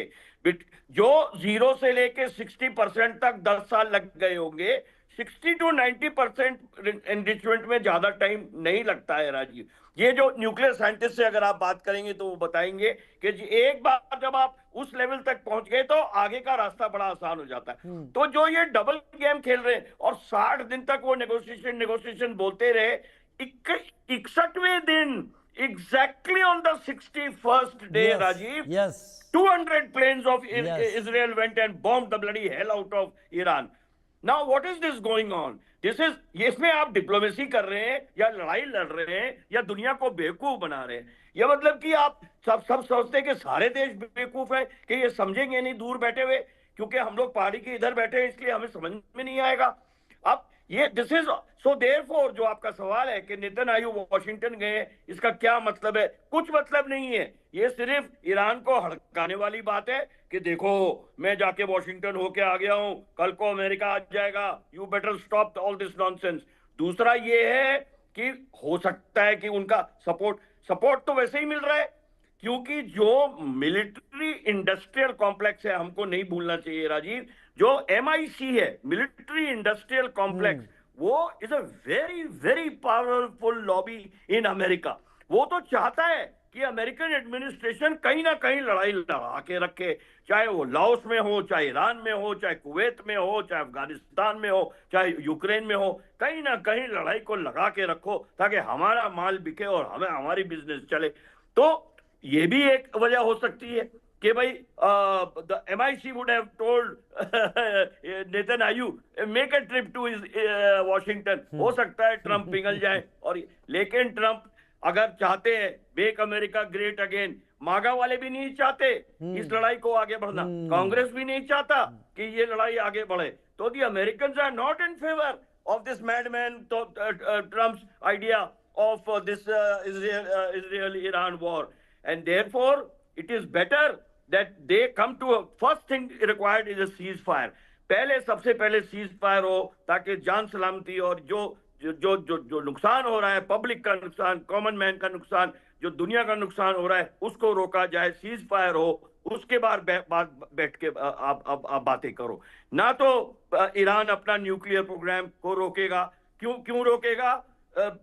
जो 0 से लेके 60% तक 10 साल लग गए होंगे, 60 to 90% एनरिचमेंट में ज्यादा टाइम नहीं लगता है राजीव। ये जो न्यूक्लियर साइंटिस्ट से अगर आप बात करेंगे तो वो बताएंगे कि एक बार जब आप उस लेवल तक पहुंच गए तो आगे का रास्ता बड़ा आसान हो जाता है। तो जो ये डबल गेम खेल रहे हैं, और 60 दिन तक वो नेगोशिएशन बोलते रहे, 61वें दिन exactly on the 61st day, Yes, Rajiv, yes. 200 planes of Yes. Israel went and bombed the bloody hell out of Iran. Now what is this going on? इसमें आप डिप्लोमेसी कर रहे हैं या लड़ाई लड़ रहे हैं या दुनिया को बेवकूफ बना रहे हैं? ये मतलब कि आप सब सोचते हैं कि सारे देश बेवकूफ हैं, कि ये समझेंगे नहीं दूर बैठे हुए, क्योंकि हम लोग पहाड़ी के इधर बैठे हैं इसलिए हमें समझ में नहीं आएगा। अब ये दिस इज सो देयरफॉर जो आपका सवाल है कि नेतन्याहू वॉशिंगटन गए, इसका क्या मतलब है? कुछ मतलब नहीं है। ये सिर्फ ईरान को हड़काने वाली बात है कि देखो मैं जाके वॉशिंगटन होके आ गया हूं, कल को अमेरिका आ जाएगा, you better stop all this nonsense. दूसरा ये है कि हो सकता है कि उनका सपोर्ट तो वैसे ही मिल रहा है, क्योंकि जो मिलिट्री इंडस्ट्रियल कॉम्प्लेक्स है, हमको नहीं भूलना चाहिए राजीव, जो MIC है, मिलिट्री इंडस्ट्रियल कॉम्प्लेक्स, वो is a very very powerful lobby in America. वो तो चाहता है कि अमेरिकन एडमिनिस्ट्रेशन कहीं ना कहीं लड़ाई लड़ा के रखे, चाहे वो लाओस में हो, चाहे ईरान में हो, चाहे कुवैत में हो, चाहे अफगानिस्तान में हो, चाहे यूक्रेन में हो, कहीं ना कहीं लड़ाई को लगा के रखो ताकि हमारा माल बिके और हमें हमारी बिजनेस चले। तो ये भी एक वजह हो सकती है कि भाई the MIC would have told Netanyahu make a trip to Washington. हो सकता है ट्रंप पिघल जाए, और लेकिन ट्रंप अगर चाहते हैं मेक अमेरिका ग्रेट अगेन, मागा वाले भी नहीं चाहते इस लड़ाई को आगे बढ़ना, कांग्रेस भी नहीं चाहता कि ये लड़ाई आगे बढ़े। तो the American are not in favour of this madman Trump's idea of this Israel-Iran war, and therefore it is better that they come to a first thing required is a ceasefire. पहले सबसे पहले ceasefire हो ताकि जान सलामती और जो जो जो जो जो नुकसान हो रहा है, पब्लिक का नुकसान, कॉमन मैन का नुकसान, जो दुनिया का नुकसान हो रहा है, उसको रोका जाए, ceasefire हो, उसके बाद बैठ के आप बातें करो। ना तो ईरान अपना न्यूक्लियर प्रोग्राम को रोकेगा, क्यों रोकेगा?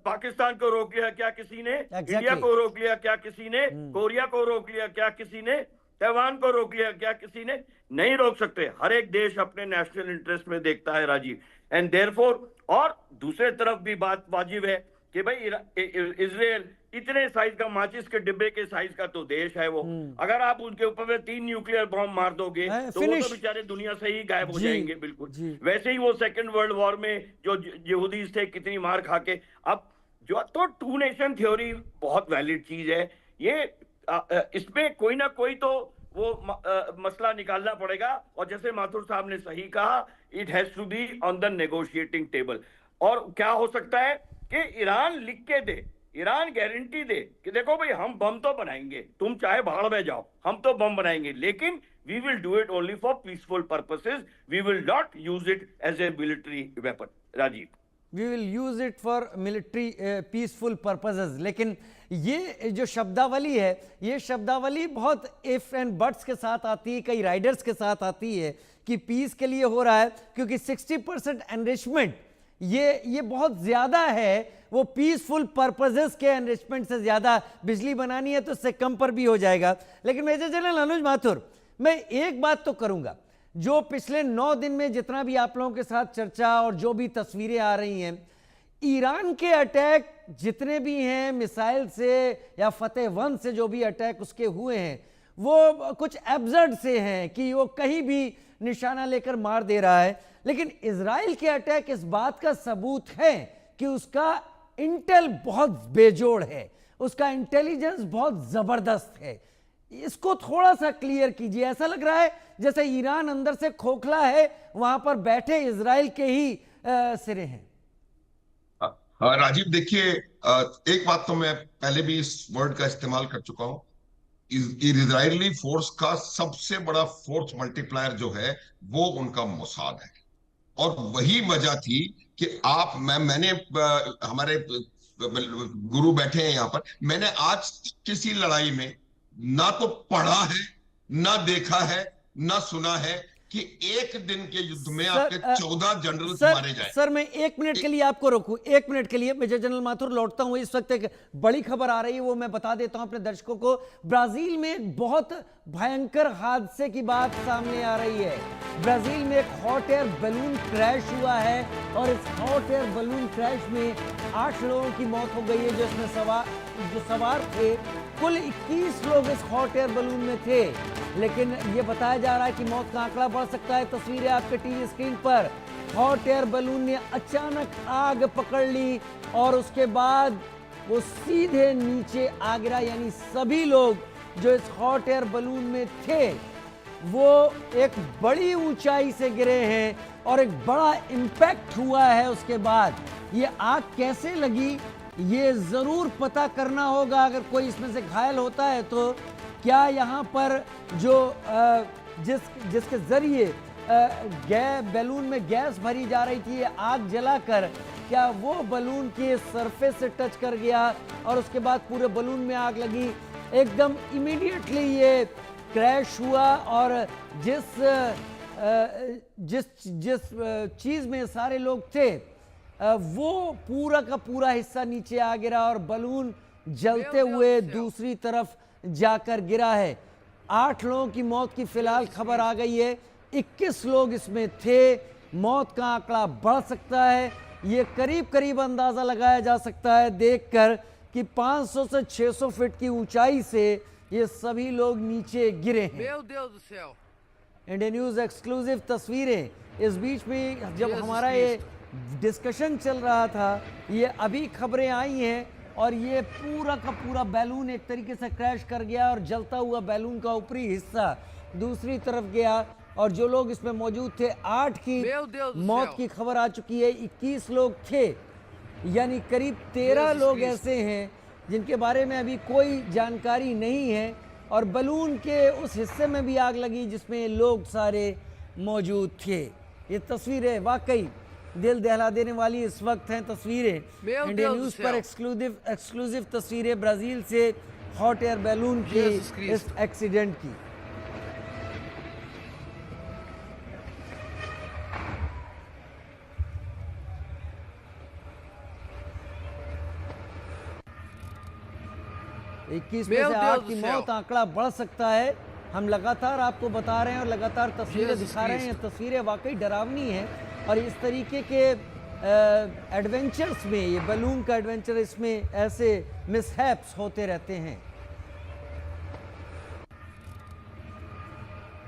पाकिस्तान को रोक लिया क्या किसी ने? इंडिया को रोक लिया क्या किसी ने? कोरिया को रोक लिया क्या किसी ने? ताइवान को रोक लिया क्या किसी ने? नहीं रोक सकते। हर एक देश अपने नेशनल इंटरेस्ट में देखता है राजीव, एंड देयरफॉर और दूसरे तरफ भी बात वाजिब है कि भाई इजराइल इतने साइज का, माचिस के डिब्बे के साइज का तो देश है वो, अगर आप उनके ऊपर में 3 न्यूक्लियर बॉम्ब मार दोगे तो वो तो बेचारे दुनिया से ही गायब हो जाएंगे बिल्कुल। वैसे ही वो सेकंड वर्ल्ड वॉर में जो यहूदी थे कितनी मार खा के, अब जो तो 2 नेशन थ्योरी बहुत वैलिड चीज है ये, इसमें कोई ना कोई तो वो मसला निकालना पड़ेगा, और जैसे माथुर साहब ने सही कहा, it has to be on the negotiating table. और क्या हो सकता है कि ईरान लिख के दे, ईरान गारंटी दे कि देखो भाई हम बम तो बनाएंगे, तुम चाहे भाड़ में जाओ, हम तो बम बनाएंगे, लेकिन we will do it only for peaceful purposes, we will not use it as a military weapon. Rajiv, we will use it for military peaceful purposes. लेकिन ये जो शब्दावली है, ये शब्दावली बहुत इफ एंड बट्स के साथ आती है, कई राइडर्स के साथ आती है कि पीस के लिए हो रहा है, क्योंकि 60% एनरिचमेंट ये बहुत ज्यादा है। वो पीसफुल पर्पसेस के एनरिचमेंट से ज्यादा बिजली बनानी है तो उससे कम पर भी हो जाएगा। लेकिन मेजर जनरल अनुज माथुर, मैं एक बात तो करूंगा, जो पिछले 9 दिन में जितना भी आप लोगों के साथ चर्चा और जो भी तस्वीरें आ रही हैं, ईरान के अटैक जितने भी हैं, मिसाइल से या फतेह 1 से जो भी अटैक उसके हुए हैं, वो कुछ एब्सर्ड से हैं कि वो कहीं भी निशाना लेकर मार दे रहा है। लेकिन इजराइल के अटैक इस बात का सबूत है कि उसका इंटेल बहुत बेजोड़ है, उसका इंटेलिजेंस बहुत जबरदस्त है। इसको थोड़ा सा क्लियर कीजिए। ऐसा लग रहा है जैसे ईरान अंदर से खोखला है, वहां पर बैठे इजराइल के ही सिरे हैं। राजीव देखिए, एक बात तो मैं पहले भी इस वर्ड का इस्तेमाल कर चुका हूं, इजरायली फोर्स का सबसे बड़ा फोर्स मल्टीप्लायर जो है वो उनका मोसाद है। और वही वजह थी कि मैंने हमारे गुरु बैठे हैं यहाँ पर, मैंने आज किसी लड़ाई में ना तो पढ़ा है, ना देखा है, ना सुना है कि एक दिन के युद्ध में आपके 14 जनरल मारे जाए। सर मैं 1 मिनट के लिए आपको रोकूं, 1 मिनट के लिए। मेजर जनरल माथुर लौटता हूं। इस वक्त एक बड़ी खबर आ रही है, वो मैं बता देता हूं अपने दर्शकों को। ब्राजील में एक बहुत भयंकर हादसे की बात सामने आ रही है। ब्राजील में एक हॉट एयर बलून क्रैश हुआ है और इस हॉट एयर बलून क्रैश में 8 लोगों की मौत हो गई है। जो इसमें सवार थे, कुल 21 लोग इस हॉट एयर बलून में थे। लेकिन ये बताया जा रहा है कि मौत का आंकड़ा बढ़ सकता है। तस्वीरें आपके टीवी स्क्रीन पर। हॉट एयर बलून ने अचानक आग पकड़ ली और उसके बाद वो सीधे नीचे आ गिरा। यानी सभी लोग जो इस हॉट एयर बलून में थे वो एक बड़ी ऊंचाई से गिरे हैं और एक बड़ा इम्पैक्ट हुआ है। उसके बाद ये आग कैसे लगी ये जरूर पता करना होगा। अगर कोई इसमें से घायल होता है तो क्या यहाँ पर जो जिसके जरिए बैलून में गैस भरी जा रही थी, आग जलाकर क्या वो बलून के सरफेस से टच कर गया और उसके बाद पूरे बलून में आग लगी। एकदम इमीडिएटली ये क्रैश हुआ और जिस चीज़ में सारे लोग थे वो पूरा का पूरा हिस्सा नीचे आ गिरा और बलून जलते हुए दूसरी तरफ जाकर गिरा है। 8 लोगों की मौत की फिलहाल खबर आ गई है। 21 लोग इसमें थे। मौत का आंकड़ा बढ़ सकता है। ये करीब अंदाजा लगाया जा सकता है देखकर कि 500 से 600 फीट की ऊंचाई से ये सभी लोग नीचे गिरे हैं। इंडिया न्यूज एक्सक्लूसिव तस्वीरें। इस बीच में जब हमारा ये डिस्कशन चल रहा था, ये अभी खबरें आई हैं और ये पूरा का पूरा बैलून एक तरीके से क्रैश कर गया और जलता हुआ बैलून का ऊपरी हिस्सा दूसरी तरफ गया और जो लोग इसमें मौजूद थे 8 की Meu Deus do मौत céu. की खबर आ चुकी है, 21 लोग थे, यानी करीब 13 Jesus लोग Christ. ऐसे हैं जिनके बारे में अभी कोई जानकारी नहीं है और बलून के उस हिस्से में भी आग लगी जिसमें लोग सारे मौजूद थे। ये तस्वीरें वाकई दिल दहला देने वाली इस वक्त हैं तस्वीरें। Meu India Deus do news पर céu. एक्सक्लूसिव तस्वीरें ब्राज़ील से हॉट एयर बैलून की Jesus Christ. इस एक्सीडेंट की। इक्कीस में Meu से Deus 8 do की céu. मौत आंकड़ा बढ़ सकता है। हम लगातार आपको बता रहे हैं और लगातार तस्वीरें Jesus दिखा रहे हैं। Christ. ये तस्वीरें वाकई डरावनी हैं और इस तरीके के एडवेंचर्स में, ये बलून का एडवेंचर, इसमें ऐसे मिसहैप्स होते रहते हैं।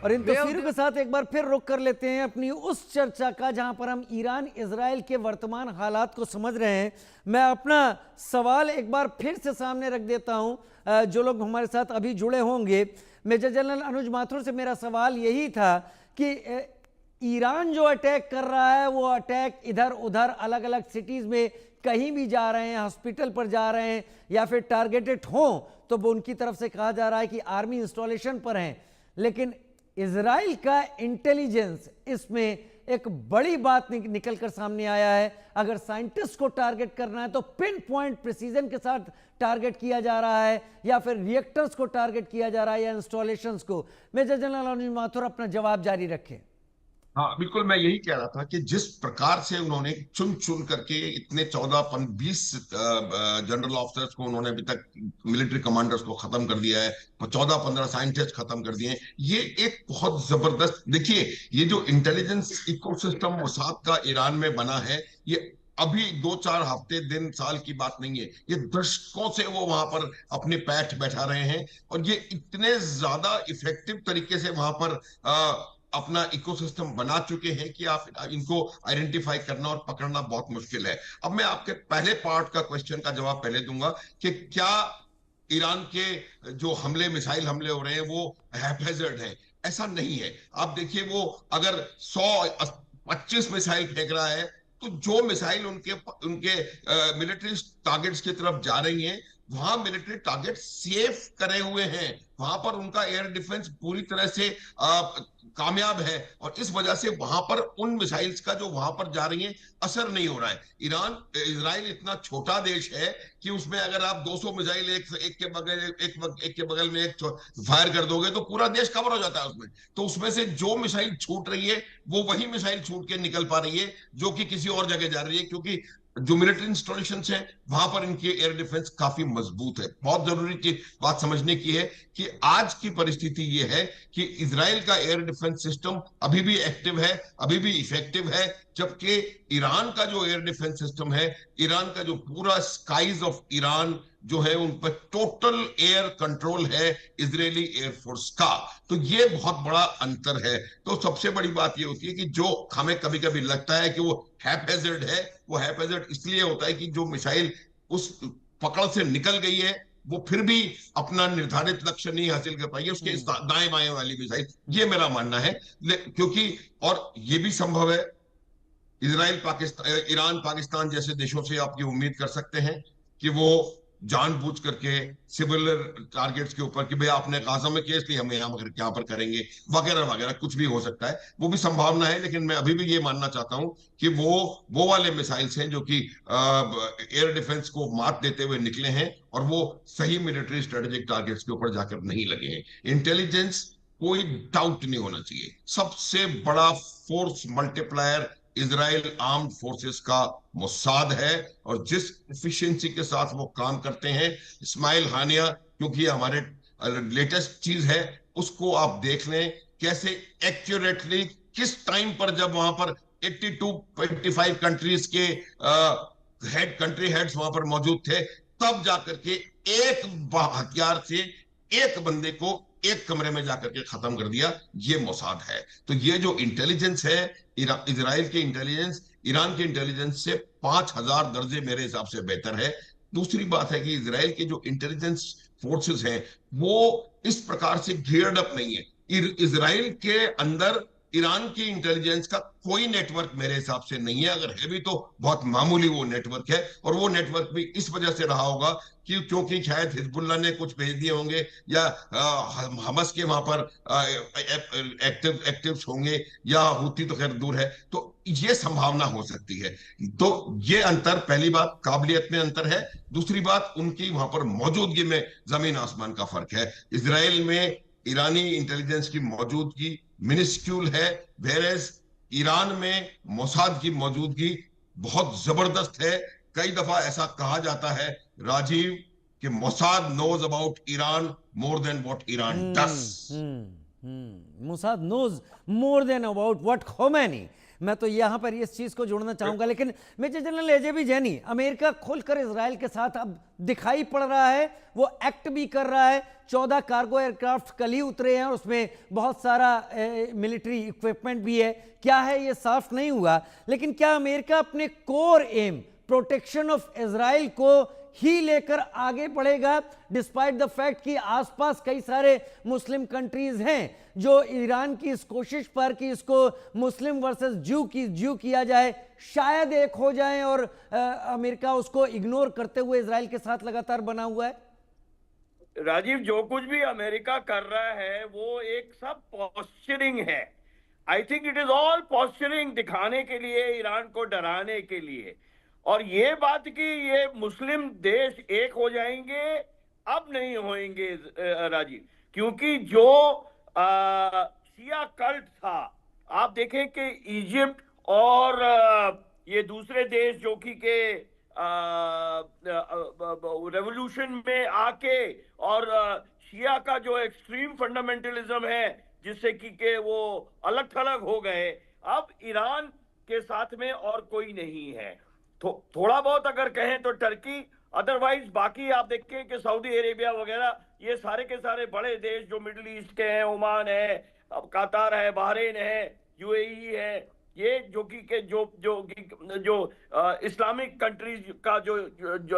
और इन तस्वीरों के साथ एक बार फिर रुक कर लेते हैं अपनी उस चर्चा का जहां पर हम ईरान इजराइल के वर्तमान हालात को समझ रहे हैं। मैं अपना सवाल एक बार फिर से सामने रख देता हूं। जो लोग हमारे साथ अभी जुड़े होंगे, मेजर जनरल अनुज माथुर से मेरा सवाल यही था कि ईरान जो अटैक कर रहा है वो अटैक इधर उधर अलग अलग सिटीज़ में कहीं भी जा रहे हैं, हॉस्पिटल पर जा रहे हैं या फिर टारगेटेड हों तो वो उनकी तरफ से कहा जा रहा है कि आर्मी इंस्टॉलेशन पर हैं, लेकिन इजराइल का इंटेलिजेंस इसमें एक बड़ी बात निकल कर सामने आया है। अगर साइंटिस्ट को टारगेट करना है तो पिन पॉइंट प्रिसीजन के साथ टारगेट किया जा रहा है या फिर रिएक्टर्स को टारगेट किया जा रहा है या इंस्टॉलेशंस को। मेजर जनरल अनुज माथुर अपना जवाब जारी रखें। हाँ बिल्कुल, मैं यही कह रहा था कि जिस प्रकार से उन्होंने चुन चुन करके इतने 14-20 जनरल ऑफिसर्स को उन्होंने अभी तक, मिलिट्री कमांडर्स को खत्म कर दिया है, 14-15 साइंटिस्ट खत्म कर दिए हैं, ये एक बहुत जबरदस्त, देखिए ये जो इंटेलिजेंस इकोसिस्टम मोसाद का ईरान में बना है, ये अभी 2-4 हफ्ते, दिन, साल की बात नहीं है, ये दशकों से वो वहां पर अपने पैठ बैठा रहे हैं और ये इतने ज्यादा इफेक्टिव तरीके से वहां पर अपना इकोसिस्टम बना चुके हैं कि आप इनको आइडेंटिफाई करना और पकड़ना बहुत मुश्किल है। अब मैं आपके पहले पार्ट का क्वेश्चन का जवाब पहले दूंगा कि क्या ईरान के जो हमले, मिसाइल हमले हो रहे हैं वो हैफेजर्ड है? ऐसा नहीं है। आप देखिए, वो अगर 125 मिसाइल फेंक रहा है तो जो मिसाइल उनके उनके मिलिट्री टारगेट्स की तरफ जा रही हैं, वहां मिलिट्री टारगेट सेफ करे हुए हैं, वहां पर उनका एयर डिफेंस पूरी तरह से कामयाब है और इस वजह से वहां पर उन मिसाइल्स का जो वहां पर जा रही हैं असर नहीं हो रहा है। इजराइल इतना छोटा देश है कि उसमें अगर आप 200 मिसाइल एक के बगल में एक फायर कर दोगे तो पूरा देश कवर हो जाता है उसमें। तो उसमें से जो मिसाइल छूट रही है वो वही मिसाइल छूट के निकल पा रही है जो कि किसी और जगह जा रही है, क्योंकि जो मिलिट्री इंस्टॉलेशन है वहां पर इनकी एयर डिफेंस काफी मजबूत है। बहुत जरूरी की बात समझने की है कि आज की परिस्थिति यह है कि इजराइल का एयर डिफेंस सिस्टम अभी भी एक्टिव है, अभी भी इफेक्टिव है, जबकि ईरान का जो एयर डिफेंस सिस्टम है, ईरान का जो पूरा स्काईज ऑफ ईरान जो है, उन पर टोटल एयर कंट्रोल है इजरायली एयरफोर्स का। तो ये बहुत बड़ा अंतर है। तो सबसे बड़ी बात ये होती है कि जो हमें कभी कभी लगता है कि वो हैफेजर्ड है, वो हैफेजर्ड इसलिए होता है कि जो मिसाइल उस पकड़ से निकल गई है वो फिर भी अपना निर्धारित लक्ष्य नहीं हासिल कर पाई है, उसके दाएं बाएं वाली मिसाइल। ये मेरा मानना है, क्योंकि और ये भी संभव है, इजराइल पाकिस्तान, ईरान पाकिस्तान जैसे देशों से आप ये उम्मीद कर सकते हैं कि वो जानबूझ करके सिविल टारगेट्स के ऊपर कि भाई आपने गाजा में किया इसलिए हम यहाँ पर करेंगे वगैरह वगैरह, कुछ भी हो सकता है, वो भी संभावना है। लेकिन मैं अभी भी ये मानना चाहता हूं कि वो वाले मिसाइल्स हैं जो कि एयर डिफेंस को मात देते हुए निकले हैं और वो सही मिलिट्री स्ट्रेटेजिक टारगेट्स के ऊपर जाकर नहीं लगे हैं। इंटेलिजेंस, कोई डाउट नहीं होना चाहिए, सबसे बड़ा force multiplier Israel armed forces का मोसाद है और जिस एफिशिएंसी के साथ वो काम करते हैं, इस्माइल हानिया क्योंकि हमारे लेटेस्ट चीज है, उसको आप देख लें कैसे एक्यूरेटली किस टाइम पर जब वहां पर 82-25 कंट्रीज के कंट्री हेड्स वहां पर मौजूद थे, तब जाकर के एक हथियार से एक बंदे को एक कमरे में जाकर के खत्म कर दिया। ये मोसाद है। तो ये जो इंटेलिजेंस है, इजराइल के इंटेलिजेंस ईरान के इंटेलिजेंस से 5000 दर्जे मेरे हिसाब से बेहतर है। दूसरी बात है कि इजराइल के जो इंटेलिजेंस फोर्सेस हैं वो इस प्रकार से गियर्ड अप नहीं है। इजराइल के अंदर ईरान की इंटेलिजेंस का कोई नेटवर्क मेरे हिसाब से नहीं है, अगर है भी तो बहुत मामूली वो नेटवर्क है। और वो नेटवर्क भी इस वजह से रहा होगा कि क्योंकि शायद हिजबुल्ला ने कुछ भेज दिए होंगे, या हमस के वहां पर एक्टिव्स होंगे, या हुती तो खैर दूर है, तो ये संभावना हो सकती है। तो ये अंतर, पहली बात काबिलियत में अंतर है, दूसरी बात उनकी वहां पर मौजूदगी में जमीन आसमान का फर्क है। इसराइल में ईरानी इंटेलिजेंस की मौजूदगी मिनिस्क्यूल है, वेरेज ईरान में मोसाद की मौजूदगी बहुत जबरदस्त है। कई दफा ऐसा कहा जाता है राजीव कि Mossad knows about Iran more than what Iran does. Mossad knows more than about what Khomeini. मैं तो यहां पर इस चीज को जोड़ना चाहूंगा। लेकिन मेजर जनरल एजेबी जैनी, अमेरिका खुलकर इजराइल के साथ अब दिखाई पड़ रहा है, वो एक्ट भी कर रहा है। 14 कार्गो एयरक्राफ्ट कल ही उतरे हैं और उसमें बहुत सारा मिलिट्री इक्विपमेंट भी है। क्या है ये साफ नहीं हुआ, लेकिन क्या अमेरिका अपने core aim protection of Israel को ही लेकर आगे बढ़ेगा, डिस्पाइट द फैक्ट कि आसपास कई सारे मुस्लिम कंट्रीज हैं जो ईरान की इस कोशिश पर कि इसको मुस्लिम वर्सेस ज्यू किया जाए शायद एक हो जाए, और अमेरिका उसको इग्नोर करते हुए इजराइल के साथ लगातार बना हुआ है? राजीव, जो कुछ भी अमेरिका कर रहा है वो एक सब पॉस्चरिंग है। I think it is all posturing, दिखाने के लिए, ईरान को डराने के लिए। और ये बात कि ये मुस्लिम देश एक हो जाएंगे, अब नहीं होंगे राजीव, क्योंकि जो शिया कल्ट था, आप देखें कि इजिप्ट और ये दूसरे देश जो कि के रेवोल्यूशन में आके और शिया का जो एक्सट्रीम फंडामेंटलिज्म है जिससे कि के वो अलग थलग हो गए, अब ईरान के साथ में और कोई नहीं है। थोड़ा बहुत अगर कहें तो टर्की, अदरवाइज बाकी आप देखें कि सऊदी अरेबिया वगैरह ये सारे के सारे बड़े देश जो मिडिल ईस्ट के हैं, ओमान है, अब कतार है, बहरीन है, यूएई है, ये जो कि के जो इस्लामिक कंट्रीज का जो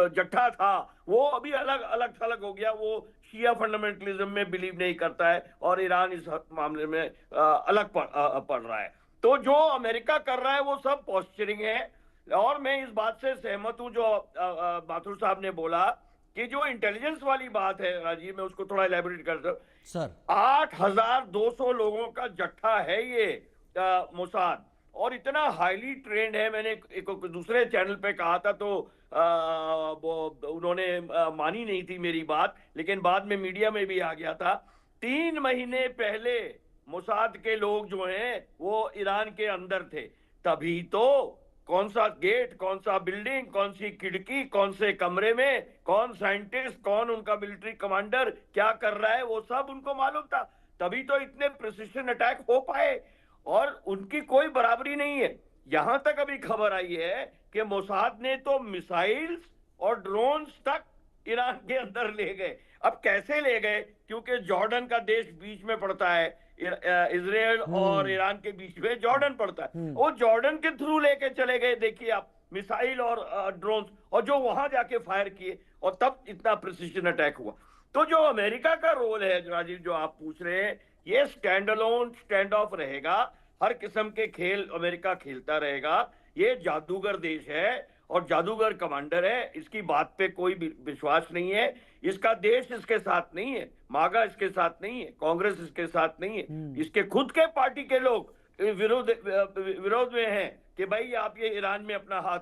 जट्ठा था वो अभी अलग अलग थलग हो गया। वो शिया फंडामेंटलिज्म में बिलीव नहीं करता है और ईरान इस मामले में अलग पड़ रहा है। तो जो अमेरिका कर रहा है वो सब पॉस्चरिंग है। और मैं इस बात से सहमत हूं जो माथुर साहब ने बोला कि जो इंटेलिजेंस वाली बात है राजीव, मैं उसको थोड़ा इलेबोरेट करता हूं सर। 8200 लोगों का जट्ठा है ये मोसाद, और इतना हाईली ट्रेंड है। मैंने एक दूसरे चैनल पे कहा था तो वो उन्होंने मानी नहीं थी मेरी बात, लेकिन बाद में मीडिया में भी आ गया था। 3 महीने पहले मोसाद के लोग जो हैं वो ईरान के अंदर थे, तभी तो कौन सा गेट, कौन सा बिल्डिंग, कौन सी खिड़की, कौन से कमरे में कौन साइंटिस्ट, कौन उनका मिलिट्री कमांडर क्या कर रहा है, वो सब उनको मालूम था। तभी तो इतने प्रिसिशन अटैक हो पाए, और उनकी कोई बराबरी नहीं है। यहां तक अभी खबर आई है कि मोसाद ने तो मिसाइल्स और ड्रोन्स तक ईरान के अंदर ले गए। अब कैसे ले गए, क्योंकि जॉर्डन का देश बीच में पड़ता है, इजराइल और ईरान के बीच में जॉर्डन पड़ता है, वो जॉर्डन के थ्रू लेके चले गए। देखिए आप, मिसाइल और ड्रोन्स, और जो वहां जाके फायर किए, और तब इतना प्रिसिशन अटैक हुआ। तो जो अमेरिका का रोल है राजीव, जो आप पूछ रहे हैं, ये स्टैंड अलोन स्टैंड ऑफ रहेगा। हर किस्म के खेल अमेरिका खेलता रहेगा। ये जादूगर देश है और जादूगर कमांडर है, इसकी बात पे कोई विश्वास नहीं है। इसका देश इसके साथ नहीं है, मागा इसके साथ नहीं है, कांग्रेस इसके साथ नहीं है, इसके खुद के पार्टी के लोग विरोध में हैं कि भाई आप ये ईरान में अपना हाथ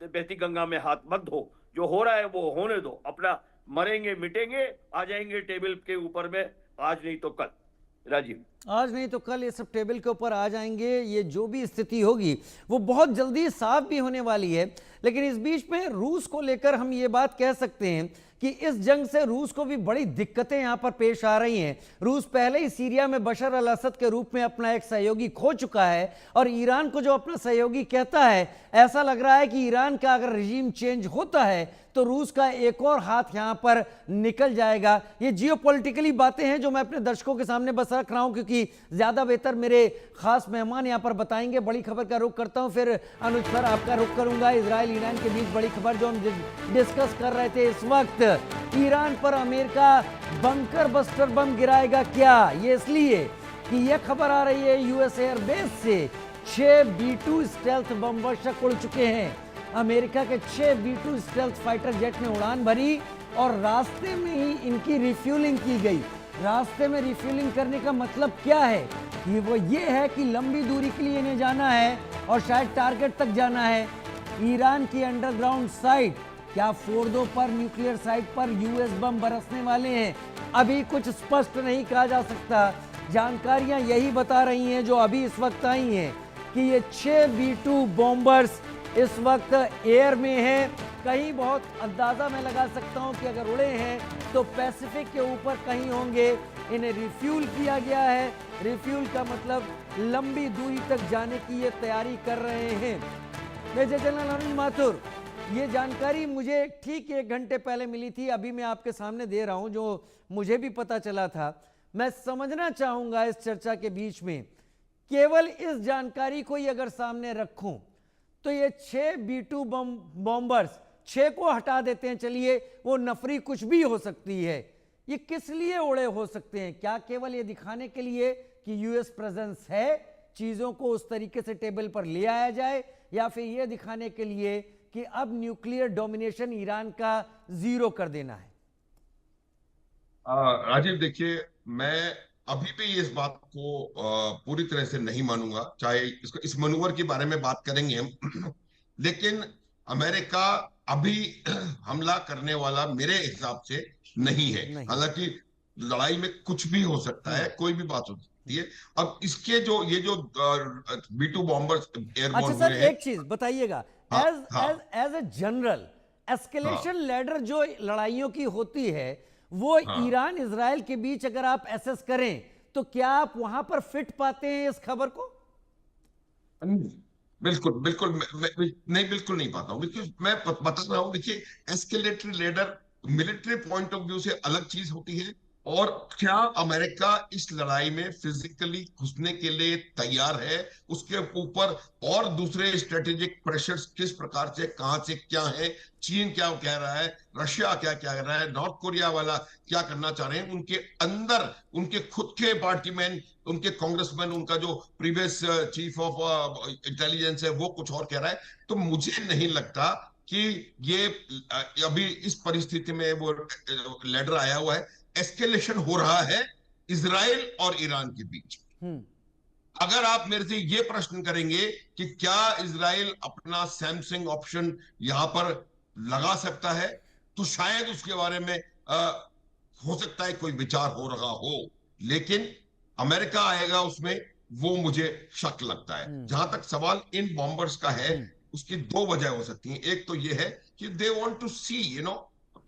बहती गंगा में हाथ मत धो, जो हो रहा है वो होने दो, अपना मरेंगे मिटेंगे, आ जाएंगे टेबल के ऊपर में, आज नहीं तो कल। राजीव, आज नहीं तो कल ये सब टेबल के ऊपर आ जाएंगे। ये जो भी स्थिति होगी वो बहुत जल्दी साफ भी होने वाली है। लेकिन इस बीच में रूस को लेकर हम ये बात कह सकते हैं कि इस जंग से रूस को भी बड़ी दिक्कतें यहां पर पेश आ रही हैं। रूस पहले ही सीरिया में बशर अल असद के रूप में अपना एक सहयोगी खो चुका है और ईरान को जो अपना सहयोगी कहता है, ऐसा लग रहा है कि ईरान का अगर रिजीम चेंज होता है तो रूस का एक और हाथ यहां पर निकल जाएगा। ये जियोपॉलिटिकली बातें हैं जो मैं अपने दर्शकों के सामने बस रख रहा हूं, क्योंकि ज्यादा बेहतर मेरे खास मेहमान यहां पर बताएंगे। बड़ी खबर का रुख करता हूं, फिर अनुज सर आपका रुख करूंगा। इजराइल ईरान के बीच बड़ी खबर जो हम डिस्कस कर रहे थे इस वक्त, ईरान पर अमेरिका बंकर बस्टर बम गिराएगा क्या? ये इसलिए कि यह खबर आ रही है यूएस एयरबेस से 6 B-2 स्टेल्थ बम उड़ चुके हैं। अमेरिका के 6 B-2 स्टेल्थ फाइटर जेट ने उड़ान भरी और रास्ते में ही इनकी रिफ्यूलिंग की गई। रास्ते में रिफ्यूलिंग करने का मतलब क्या है? कि वो ये है कि लंबी दूरी के लिए इन्हें जाना है और शायद टारगेट तक जाना है। ईरान की अंडरग्राउंड साइट, क्या फोर्दो पर न्यूक्लियर साइट पर यूएस बम बरसने वाले हैं? अभी कुछ स्पष्ट नहीं कहा जा सकता। जानकारियां यही बता रही हैं जो अभी इस वक्त आई हैं कि ये 6 B-2 बॉम्बर्स इस वक्त एयर में हैं। कहीं बहुत अंदाजा मैं लगा सकता हूं कि अगर उड़े हैं तो पैसिफिक के ऊपर कहीं होंगे। इन्हें रिफ्यूल किया गया है। रिफ्यूल का मतलब लंबी दूरी तक जाने की ये तैयारी कर रहे हैं। मेजर जनरल अनुज माथुर, ये जानकारी मुझे ठीक 1 घंटे पहले मिली थी, अभी मैं आपके सामने दे रहा हूं जो मुझे भी पता चला था। मैं समझना चाहूंगा इस चर्चा के बीच में, केवल इस जानकारी को ही अगर सामने रखूं तो ये 6 B-2 बॉम्बर्स, 6 को हटा देते हैं, चलिए वो नफरी कुछ भी हो सकती है, ये किस लिए उड़े हो सकते हैं? क्या केवल ये दिखाने के लिए कि यूएस प्रेजेंस है, चीजों को उस तरीके से टेबल पर ले आया जाए, या फिर ये दिखाने के लिए कि अब न्यूक्लियर डोमिनेशन ईरान का 0 कर देना है? राजीव, देखिए, मैं अभी भी इस बात को पूरी तरह से नहीं मानूंगा। चाहे इसको, इस मनूवर के बारे में बात करेंगे हम लेकिन अमेरिका अभी हमला करने वाला मेरे हिसाब से नहीं है। हालांकि लड़ाई में कुछ भी हो सकता है, कोई भी बात हो सकती है। अब इसके जो ये जो B-2 बॉम्बर्स एयरबॉर्न अच्छा सर, हुए हैं, एक चीज बताइएगा, हाँ, as a general escalation ladder जो लड़ाइयों की होती है, वो ईरान इजराइल के बीच अगर आप एसेस करें तो क्या आप वहां पर फिट पाते हैं इस खबर को? बिल्कुल बिल्कुल, नहीं, बिल्कुल नहीं पाता हूं, बिल्कुल। मैं बता रहा हूं, देखिए, escalatory ladder military point of view से अलग चीज होती है, और क्या अमेरिका इस लड़ाई में फिजिकली घुसने के लिए तैयार है, उसके ऊपर और दूसरे स्ट्रेटेजिक प्रेशर्स किस प्रकार से, कहां से क्या है, चीन क्या कह रहा है, रशिया क्या कह रहा है, नॉर्थ कोरिया वाला क्या करना चाह रहे हैं, उनके अंदर उनके खुद के पार्टी मैन, उनके कांग्रेसमैन, उनका जो प्रीवियस चीफ ऑफ इंटेलिजेंस है वो कुछ और कह रहा है। तो मुझे नहीं लगता कि ये अभी इस परिस्थिति में वो लेडर आया हुआ है। एस्केलेशन हो रहा है इजराइल और ईरान के बीच। अगर आप मेरे से ये प्रश्न करेंगे कि क्या इजराइल अपना सैमसंग ऑप्शन यहां पर लगा सकता है, तो शायद उसके बारे में हो सकता है कोई विचार हो रहा हो, लेकिन अमेरिका आएगा उसमें, वो मुझे शक लगता है। जहां तक सवाल इन बॉम्बर्स का है, उसकी 2 वजह हो सकती हैं। एक तो ये है कि दे वांट टू सी,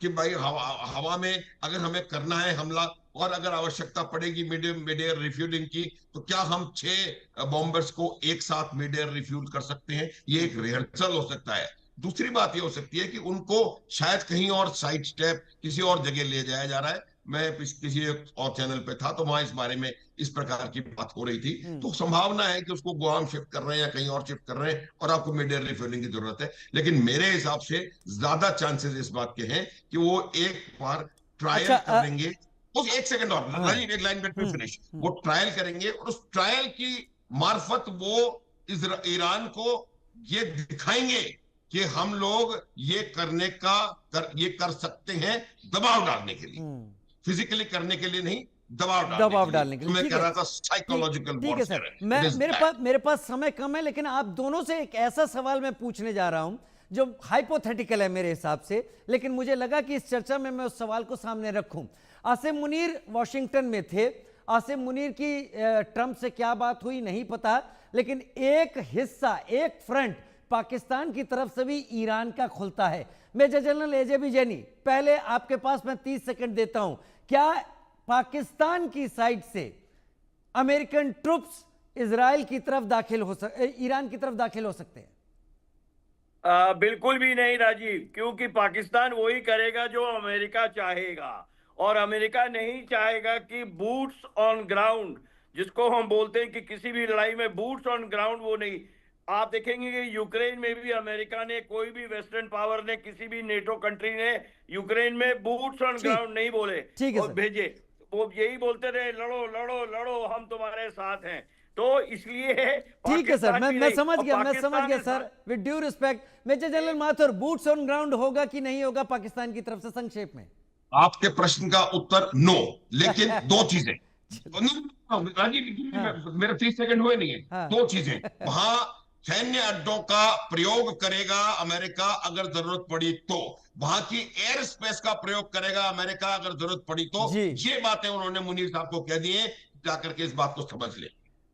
कि भाई हवा में अगर हमें करना है हमला, और अगर आवश्यकता पड़ेगी मिड एयर रिफ्यूलिंग की, तो क्या हम 6 बॉम्बर्स को एक साथ मिड एयर रिफ्यूल कर सकते हैं? ये एक रिहर्सल हो सकता है। दूसरी बात ये हो सकती है कि उनको शायद कहीं और साइड स्टेप, किसी और जगह ले जाया जा रहा है। मैं किसी और चैनल पे था तो वहां इस बारे में इस प्रकार की बात हो रही थी। तो संभावना है कि उसको गुआम शिफ्ट कर रहे हैं या कहीं और शिफ्ट कर रहे हैं, और आपको मिड एयर रिफ्यूलिंग की जरूरत है। लेकिन मेरे हिसाब से ज्यादा चांसेस इस बात के हैं कि वो एक बार ट्रायल करेंगे। उस एक सेकंड और राजीव, एक लाइन में फिनिश। वो ट्रायल करेंगे और उस ट्रायल की मार्फत वो ईरान को ये दिखाएंगे कि हम लोग ये ये कर सकते हैं, दबाव डालने के लिए, फिजिकली करने के लिए नहीं, दबाव डालने के लिए। मैं कह रहा था साइकोलॉजिकल वॉरफेयर है। मेरे पास समय कम है, लेकिन आप दोनों से एक ऐसा सवाल मैं पूछने जा रहा हूं जो हाइपोथेटिकल है मेरे हिसाब से, लेकिन मुझे लगा कि इस चर्चा में मैं उस सवाल को सामने रखूं। आसिम मुनीर वॉशिंगटन में थे। आसिम मुनीर की ट्रंप से क्या बात हुई नहीं पता, लेकिन एक हिस्सा, एक फ्रंट पाकिस्तान की तरफ से भी ईरान का खुलता है। मेजर जनरल एजेबी जैनी, पहले आपके पास मैं 30 सेकंड देता हूं, क्या पाकिस्तान की साइड से अमेरिकन ट्रुप्स इजराइल की तरफ ईरान की तरफ दाखिल हो सकते हैं? बिल्कुल भी नहीं राजीव, क्योंकि पाकिस्तान वही करेगा जो अमेरिका चाहेगा, और अमेरिका नहीं चाहेगा कि बूट्स ऑन ग्राउंड, जिसको हम बोलते हैं कि किसी भी लड़ाई में बूट्स ऑन ग्राउंड, वो नहीं। आप देखेंगे कि यूक्रेन में भी अमेरिका ने, कोई भी वेस्टर्न पावर ने, किसी भी नेटो कंट्री ने यूक्रेन में बूट्स ऑन ग्राउंड नहीं बोले और भेजे। वो यही बोलते रहे, लड़ो लड़ो लड़ो, हम तुम्हारे साथ हैं। तो इसलिए ठीक है सर, मैं समझ गया sir. With due respect, major general Mathur, boots on ground होगा कि नहीं होगा पाकिस्तान की तरफ से, संक्षेप में? आपके प्रश्न का उत्तर नो, लेकिन दो चीजें। राजीव, मेरे 30 सेकंड हुए नहीं है। दो चीजें, वहां सैन्य अड्डों का प्रयोग करेगा अमेरिका अगर जरूरत पड़ी तो, वहां की एयर स्पेस का प्रयोग करेगा अमेरिका अगर जरूरत पड़ी तो। ये बातें उन्होंने मुनीर साहब को कह दी है, जाकर के इस बात को समझ ले।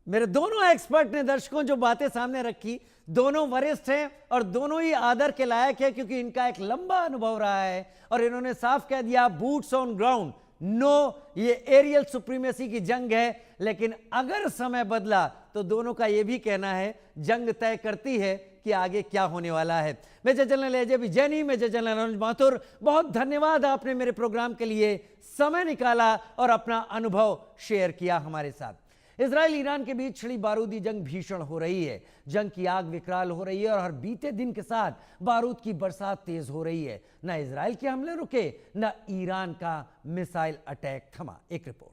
मेरे दोनों एक्सपर्ट ने दर्शकों जो बातें सामने रखी, दोनों वरिष्ठ हैं और दोनों ही आदर के लायक है, क्योंकि इनका एक लंबा अनुभव रहा है और इन्होंने साफ कह दिया बूट्स ऑन ग्राउंड नो, ये एरियल सुप्रीमेसी की जंग है। लेकिन अगर समय बदला तो दोनों का यह भी कहना है जंग तय करती है कि आगे क्या होने वाला है। Major general एजेबी जैनी, major general Anuj Mathur, बहुत धन्यवाद, आपने मेरे प्रोग्राम के लिए समय निकाला और अपना अनुभव शेयर किया हमारे साथ। इजराइल ईरान के बीच छिड़ी बारूदी जंग भीषण हो रही है, जंग की आग विकराल हो रही है और हर बीते दिन के साथ बारूद की बरसात तेज हो रही है। न इजराइल के हमले रुके, न ईरान का मिसाइल अटैक थमा। एक रिपोर्ट।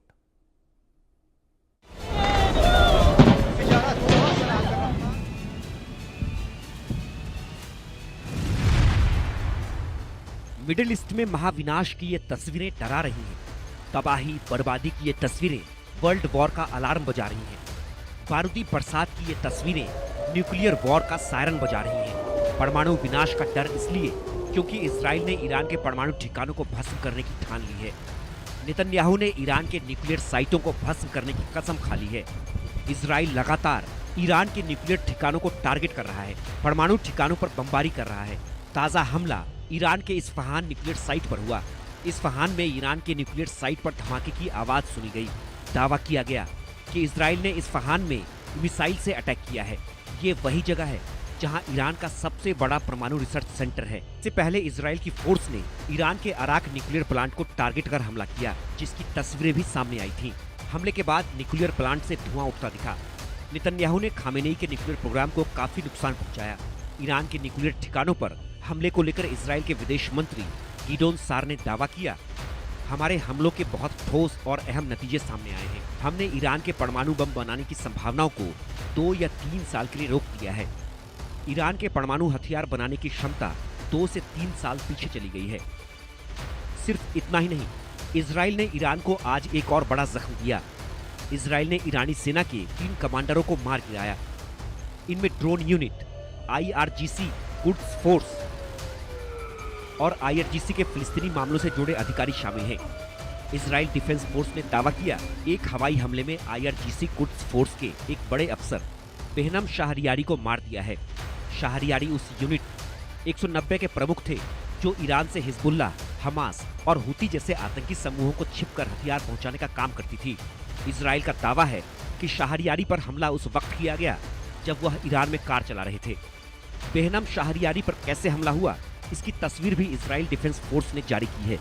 मिडिल ईस्ट में महाविनाश की ये तस्वीरें डरा रही हैं। तबाही बर्बादी की ये तस्वीरें वर्ल्ड वॉर का अलार्म बजा रही हैं। बारूदी बरसात की ये तस्वीरें न्यूक्लियर वॉर का सायरन बजा रही हैं। परमाणु विनाश का डर इसलिए क्योंकि इजराइल ने ईरान के परमाणु ठिकानों को भस्म करने की ठान ली है। नेतन्याहू ने ईरान के न्यूक्लियर साइटों को भस्म करने की कसम खा ली है। इजराइल लगातार ईरान के न्यूक्लियर ठिकानों को टारगेट कर रहा है, परमाणु ठिकानों पर बमबारी कर रहा है। ताज़ा हमला ईरान के इस्फहान न्यूक्लियर साइट पर हुआ। इस्फहान में ईरान के न्यूक्लियर साइट पर धमाके की आवाज सुनी गई। दावा किया गया कि इजराइल ने इस्फहान में मिसाइल से अटैक किया है। ये वही जगह है जहां ईरान का सबसे बड़ा परमाणु रिसर्च सेंटर है। इससे पहले इजराइल की फोर्स ने ईरान के अराक न्यूक्लियर प्लांट को टारगेट कर हमला किया, जिसकी तस्वीरें भी सामने आई थी। हमले के बाद न्यूक्लियर प्लांट से धुआं उठता दिखा। नेतन्याहू ने खामेनेई के न्यूक्लियर प्रोग्राम को काफी नुकसान पहुंचाया। ईरान के न्यूक्लियर ठिकानों पर हमले को लेकर इजराइल के विदेश मंत्री गिडोन सार ने दावा किया, हमारे हमलों के बहुत ठोस और अहम नतीजे सामने आए हैं। हमने ईरान के परमाणु बम बनाने की संभावनाओं को 2 या 3 साल के लिए रोक दिया है। ईरान के परमाणु हथियार बनाने की क्षमता 2 से 3 साल पीछे चली गई है। सिर्फ इतना ही नहीं, इजराइल ने ईरान को आज एक और बड़ा जख्म दिया। इजराइल ने ईरानी सेना के 3 कमांडरों को मार गिराया। इनमें drone unit, IRGC Quds force और IRGC के फिलिस्तीनी मामलों से जुड़े अधिकारी शामिल हैं। इजराइल डिफेंस फोर्स ने दावा किया, एक हवाई हमले में IRGC कुड्स फोर्स के एक बड़े अफसर बेहनम शाहरियारी को मार दिया है। शाहरियारी उस यूनिट 190 के प्रमुख थे जो ईरान से हिजबुल्लाह, हमास और हुती जैसे आतंकी समूहों को छिपकर हथियार पहुंचाने का काम करती थी। इजराइल का दावा है कि शाहरियारी पर हमला उस वक्त किया गया जब वह ईरान में कार चला रहे थे। बेहनम शाहरियारी पर कैसे हमला हुआ, इसकी तस्वीर भी इजराइल डिफेंस फोर्स ने जारी की है,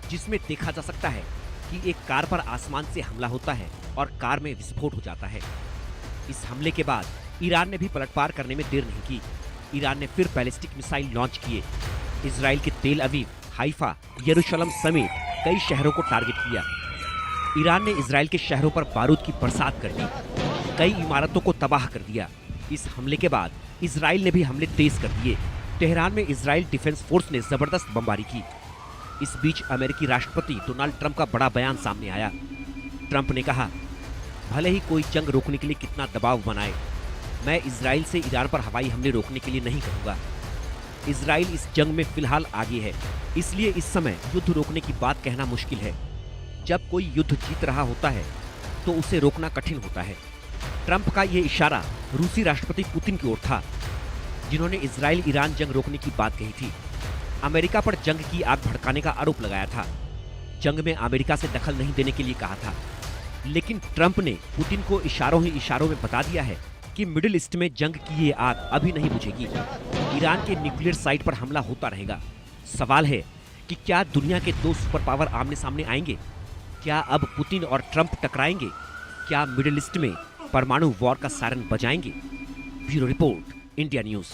जिसमें देखा जा सकता है कि एक कार पर आसमान से हमला होता है और कार में विस्फोट हो जाता है। इस हमले के बाद ईरान ने भी पलटवार करने में देर नहीं की। ईरान ने फिर बैलिस्टिक मिसाइल लॉन्च किए। इजराइल के तेल अवीव, हाइफा, यरूशलेम समेत कई शहरों को टारगेट किया। ईरान ने इजराइल के शहरों पर बारूद की बरसात कर दी, कई इमारतों को तबाह कर दिया। इस हमले के बाद इजराइल ने भी हमले तेज कर दिए। तेहरान में इजराइल डिफेंस फोर्स ने जबरदस्त बमबारी की। इस बीच अमेरिकी राष्ट्रपति डोनाल्ड ट्रंप का बड़ा बयान सामने आया। ट्रंप ने कहा, भले ही कोई जंग रोकने के लिए कितना दबाव बनाए, मैं इजराइल से ईरान पर हवाई हमले रोकने के लिए नहीं कहूँगा। इजराइल इस जंग में फिलहाल आगे है, इसलिए इस समय युद्ध रोकने की बात कहना मुश्किल है। जब कोई युद्ध जीत रहा होता है तो उसे रोकना कठिन होता है। ट्रंप का ये इशारा रूसी राष्ट्रपति पुतिन की ओर था। जिन्होंने इजराइल ईरान जंग रोकने की बात कही थी। अमेरिका पर जंग की आग भड़काने का आरोप लगाया था। जंग में अमेरिका से दखल नहीं देने के लिए कहा था। लेकिन ट्रंप ने पुतिन को इशारों ही इशारों में बता दिया है कि मिडिल ईस्ट में जंग की ये आग अभी नहीं बुझेगी। ईरान के न्यूक्लियर साइट पर हमला होता रहेगा। सवाल है कि क्या दुनिया के दो सुपर पावर आमने सामने आएंगे? क्या अब पुतिन और ट्रंप टकराएंगे? क्या मिडिल ईस्ट में परमाणु वॉर का सायरन बजाएंगे? Bureau report, India news.